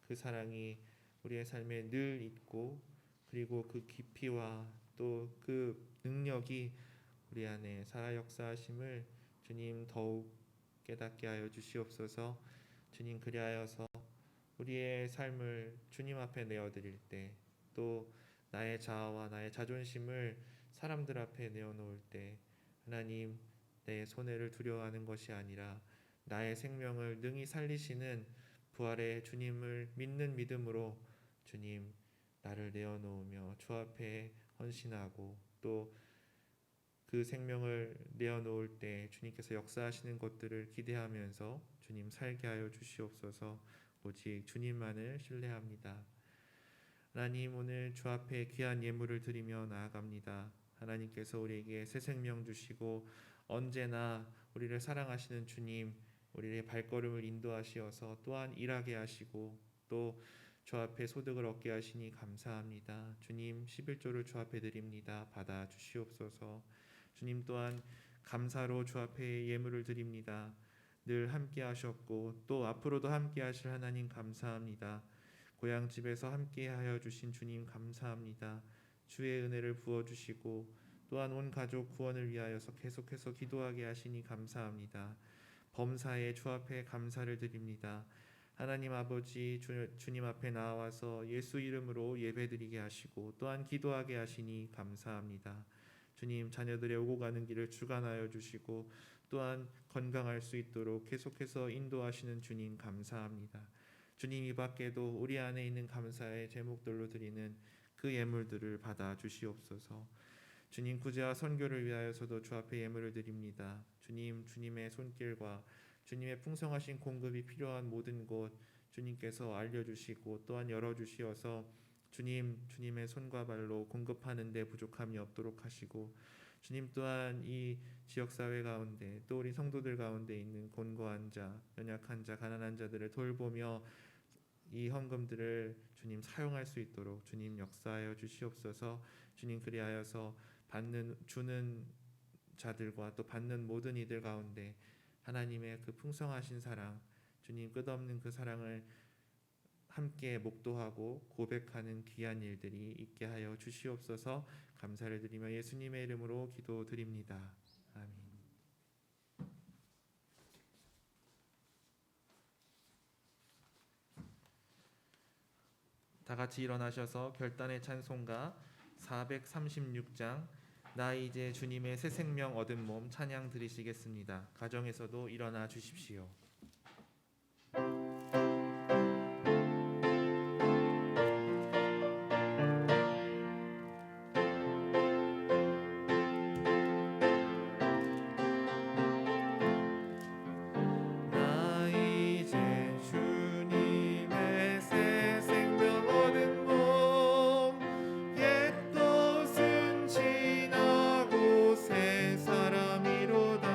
그 사랑이 우리의 삶에 늘 있고 그리고 그 깊이와 또 그 능력이 우리 안에 살아 역사하심을 주님 더욱 깨닫게 하여 주시옵소서. 주님 그리하여서 우리의 삶을 주님 앞에 내어드릴 때 또 나의 자아와 나의 자존심을 사람들 앞에 내어놓을 때 하나님 내 손해를 두려워하는 것이 아니라 나의 생명을 능히 살리시는 부활의 주님을 믿는 믿음으로 주님 나를 내어놓으며 주 앞에 헌신하고 또 그 생명을 내어놓을 때 주님께서 역사하시는 것들을 기대하면서 주님 살게 하여 주시옵소서. 오직 주님만을 신뢰합니다. 하나님 오늘 주 앞에 귀한 예물을 드리며 나아갑니다. 하나님께서 우리에게 새 생명 주시고 언제나 우리를 사랑하시는 주님, 우리의 발걸음을 인도하시어서 또한 일하게 하시고 또 주 앞에 소득을 얻게 하시니 감사합니다. 주님 11조를 주 앞에 드립니다. 받아 주시옵소서. 주님 또한 감사로 주 앞에 예물을 드립니다. 늘 함께 하셨고 또 앞으로도 함께 하실 하나님 감사합니다. 고향 집에서 함께 하여 주신 주님 감사합니다. 주의 은혜를 부어 주시고 또한 온 가족 구원을 위하여서 계속해서 기도하게 하시니 감사합니다. 범사에 주 앞에 감사를 드립니다. 하나님 아버지 주님 앞에 나와서 예수 이름으로 예배드리게 하시고 또한 기도하게 하시니 감사합니다. 주님 자녀들의 오고 가는 길을 주관하여 주시고 또한 건강할 수 있도록 계속해서 인도하시는 주님 감사합니다. 주님 이 밖에도 우리 안에 있는 감사의 제목들로 드리는 그 예물들을 받아 주시옵소서. 주님 구제와 선교를 위하여서도 주 앞에 예물을 드립니다. 주님 주님의 손길과 주님의 풍성하신 공급이 필요한 모든 곳 주님께서 알려주시고 또한 열어주시어서 주님의 손과 발로 공급하는 데 부족함이 없도록 하시고 주님 또한 이 지역사회 가운데 또 우리 성도들 가운데 있는 곤고한 자, 연약한 자, 가난한 자들을 돌보며 이 헌금들을 주님 사용할 수 있도록 주님 역사하여 주시옵소서. 주님 그리하여서 주는 자들과 또 받는 모든 이들 가운데 하나님의 그 풍성하신 사랑, 주님 끝없는 그 사랑을 함께 목도하고 고백하는 귀한 일들이 있게 하여 주시옵소서. 감사를 드리며 예수님의 이름으로 기도드립니다. 아멘. 다 같이 일어나셔서 결단의 찬송가 436장 나 이제 주님의 새 생명 얻은 몸 찬양 드리시겠습니다. 가정에서도 일어나 주십시오. 나 이제 주님의 새 생명 얻은 몸 옛 것은 지나고 새 사람이로다.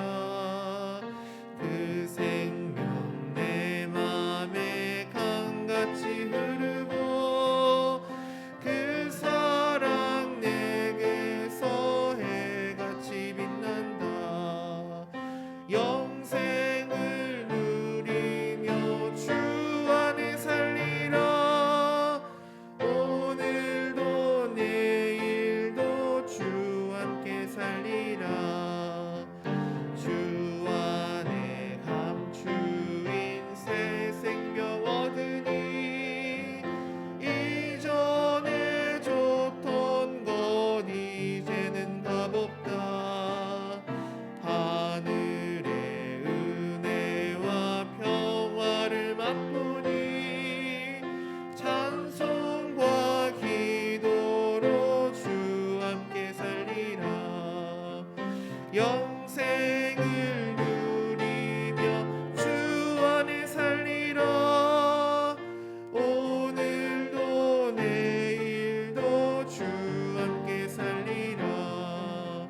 그 생명 내 맘에 강같이 흐르고 그 사랑 내게서 해같이 빛난다. 영생을 누리며 주 안에 살리라. 오늘도 내일도 주 함께 살리라. 주 안에 감추인 새 생명 얻으니 이전에 좋던 것 이제는 값없다. 하늘의 은혜와 평화를 맛보니 찬송과 기도로 주 함께 살리라. 영생을 누리며 주 안에 살리라. 오늘도 내일도 주 함께 살리라.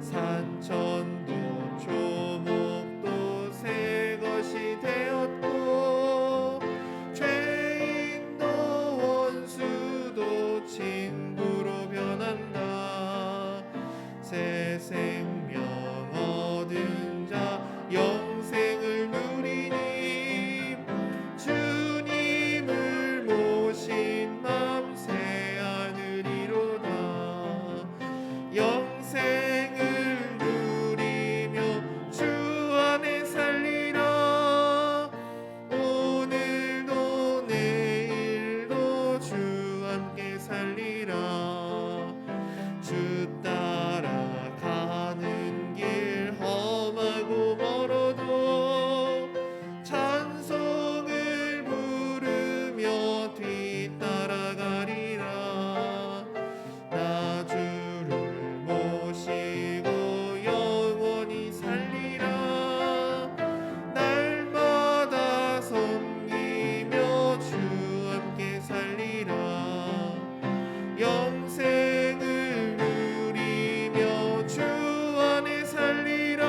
산천도 초목도 새 것이 되었고 죄인도 원수도 친구로 변한다. 새 생명 얻은 자 영생을 누리니 주님을 모신 맘 새 하늘이로다. 영생을 누리며 주 안에 살리라. 오늘도 내일도 주 함께 살리라. 주 따라가는 길 험하고 멀어도 찬송을 부르며 뒤따라가리라. 나 주를 모시고 영원히 살리라. 날마다 섬기며 주 함께 살리라. 영생을 누리며 주 안에 살리라.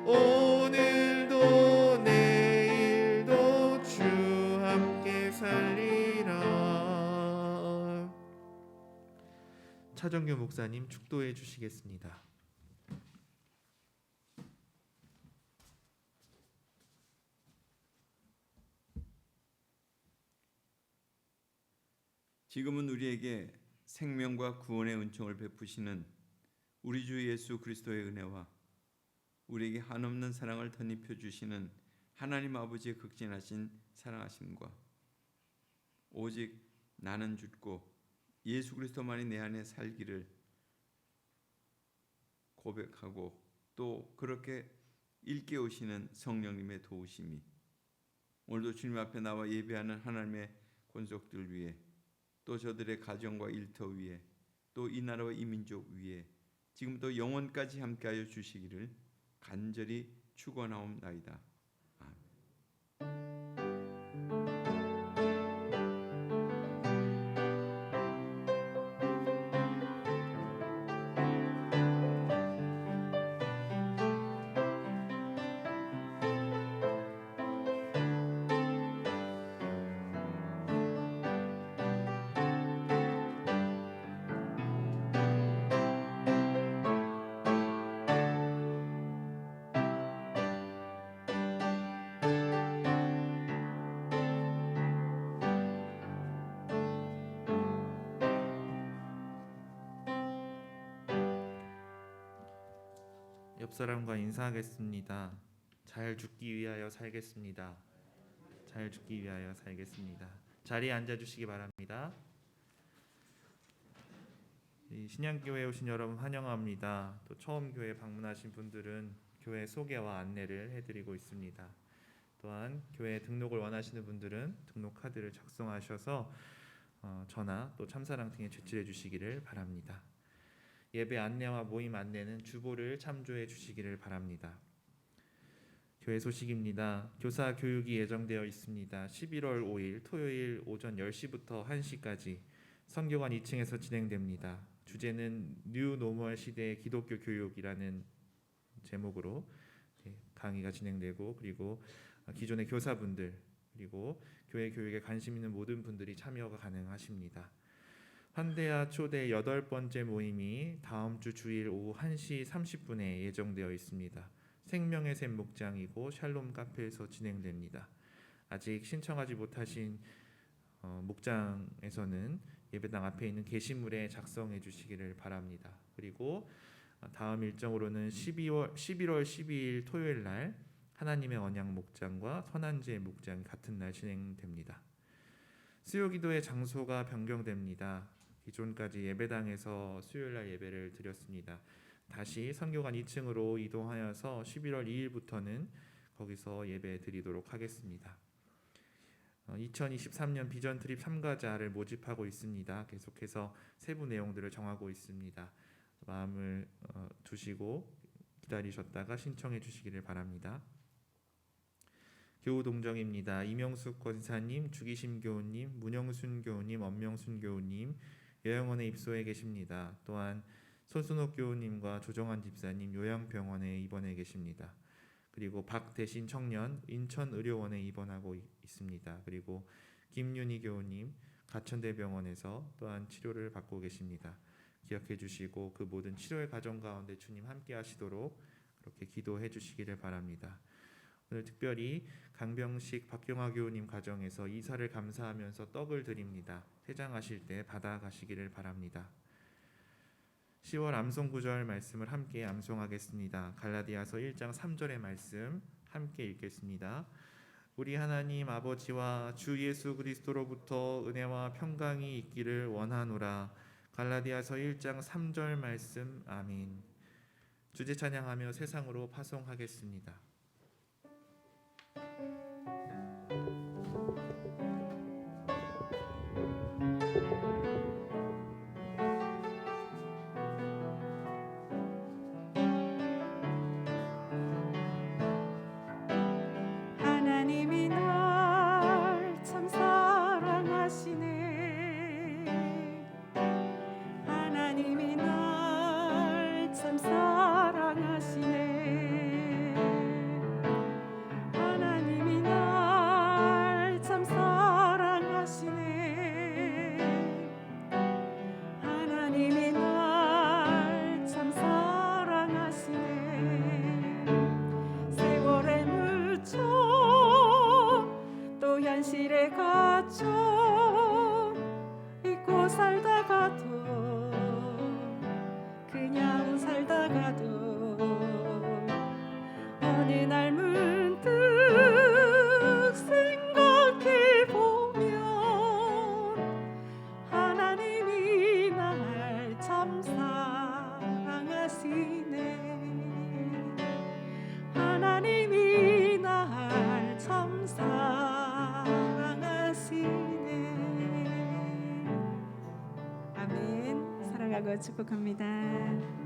오늘도 내일도 주 함께 살리라. 차정규 목사님 축도해 주시겠습니다. 지금은 우리에게 생명과 구원의 은총을 베푸시는 우리 주 예수 그리스도의 은혜와 우리에게 한없는 사랑을 덧입혀 주시는 하나님 아버지의 극진하신 사랑하심과 오직 나는 죽고 예수 그리스도만이 내 안에 살기를 고백하고 또 그렇게 일깨우시는 성령님의 도우심이 오늘도 주님 앞에 나와 예배하는 하나님의 권속들 위해 또 저들의 가정과 일터 위에 또 이 나라와 이 민족 위에 지금부터 영원까지 함께하여 주시기를 간절히 축원하옵나이다. 옆 사람과 인사하겠습니다. 잘 죽기 위하여 살겠습니다. 잘 죽기 위하여 살겠습니다. 자리에 앉아 주시기 바랍니다. 이 신양교회에 오신 여러분 환영합니다. 또 처음 교회 방문하신 분들은 교회 소개와 안내를 해드리고 있습니다. 또한 교회 등록을 원하시는 분들은 등록 카드를 작성하셔서 전화 또 참사랑팀에 제출해 주시기를 바랍니다. 예배 안내와 모임 안내는 주보를 참조해 주시기를 바랍니다. 교회 소식입니다. 교사 교육이 예정되어 있습니다. 11월 5일 토요일 오전 10시부터 1시까지 선교관 2층에서 진행됩니다. 주제는 뉴 노멀 시대의 기독교 교육이라는 제목으로 강의가 진행되고, 그리고 기존의 교사분들 그리고 교회 교육에 관심 있는 모든 분들이 참여가 가능하십니다. 환대와 초대 8번째 모임이 다음 주 주일 오후 1시 30분에 예정되어 있습니다. 생명의 샘 목장이고 샬롬 카페에서 진행됩니다. 아직 신청하지 못하신 목장에서는 예배당 앞에 있는 게시물에 작성해 주시기를 바랍니다. 그리고 다음 일정으로는 11월 12일 토요일 날 하나님의 언약 목장과 선한제 목장이 같은 날 진행됩니다. 수요기도의 장소가 변경됩니다. 기존까지 예배당에서 수요일 날 예배를 드렸습니다. 다시 선교관 2층으로 이동하여서 11월 2일부터는 거기서 예배 드리도록 하겠습니다. 2023년 비전 트립 참가자를 모집하고 있습니다. 계속해서 세부 내용들을 정하고 있습니다. 마음을 두시고 기다리셨다가 신청해 주시기를 바랍니다. 교우 동정입니다. 이명숙 권사님, 주기심 교우님, 문영순 교우님, 엄명순 교우님 요양원에 입소해 계십니다. 또한 손순옥 교우님과 조정환 집사님 요양병원에 입원해 계십니다. 그리고 박대신 청년 인천의료원에 입원하고 있습니다. 그리고 김윤희 교우님 가천대병원에서 또한 치료를 받고 계십니다. 기억해 주시고 그 모든 치료의 과정 가운데 주님 함께 하시도록 그렇게 기도해 주시기를 바랍니다. 오늘 특별히 강병식 박경화 교우님 가정에서 이사를 감사하면서 떡을 드립니다. 퇴장하실 때 받아가시기를 바랍니다. 10월 암송 구절 말씀을 함께 암송하겠습니다. 갈라디아서 1장 3절의 말씀 함께 읽겠습니다. 우리 하나님 아버지와 주 예수 그리스도로부터 은혜와 평강이 있기를 원하노라. 갈라디아서 1장 3절 말씀. 아멘. 주제 찬양하며 세상으로 파송하겠습니다. 하나님이 날 참 사랑하시네. 하나님이 날 참 사랑하시네. 하나님이 날 참 사랑하시네. 하나님이 날 참 사랑하시네. 세월에 묻혀 또 현실에 갇혀 잊고 살다가도 그냥 살다가도 어느 날 문득 생각해 보면 하나님이 날 참 사랑하시네. 하나님이 날 참 사랑하시네. 아멘. 사랑하고 축복합니다.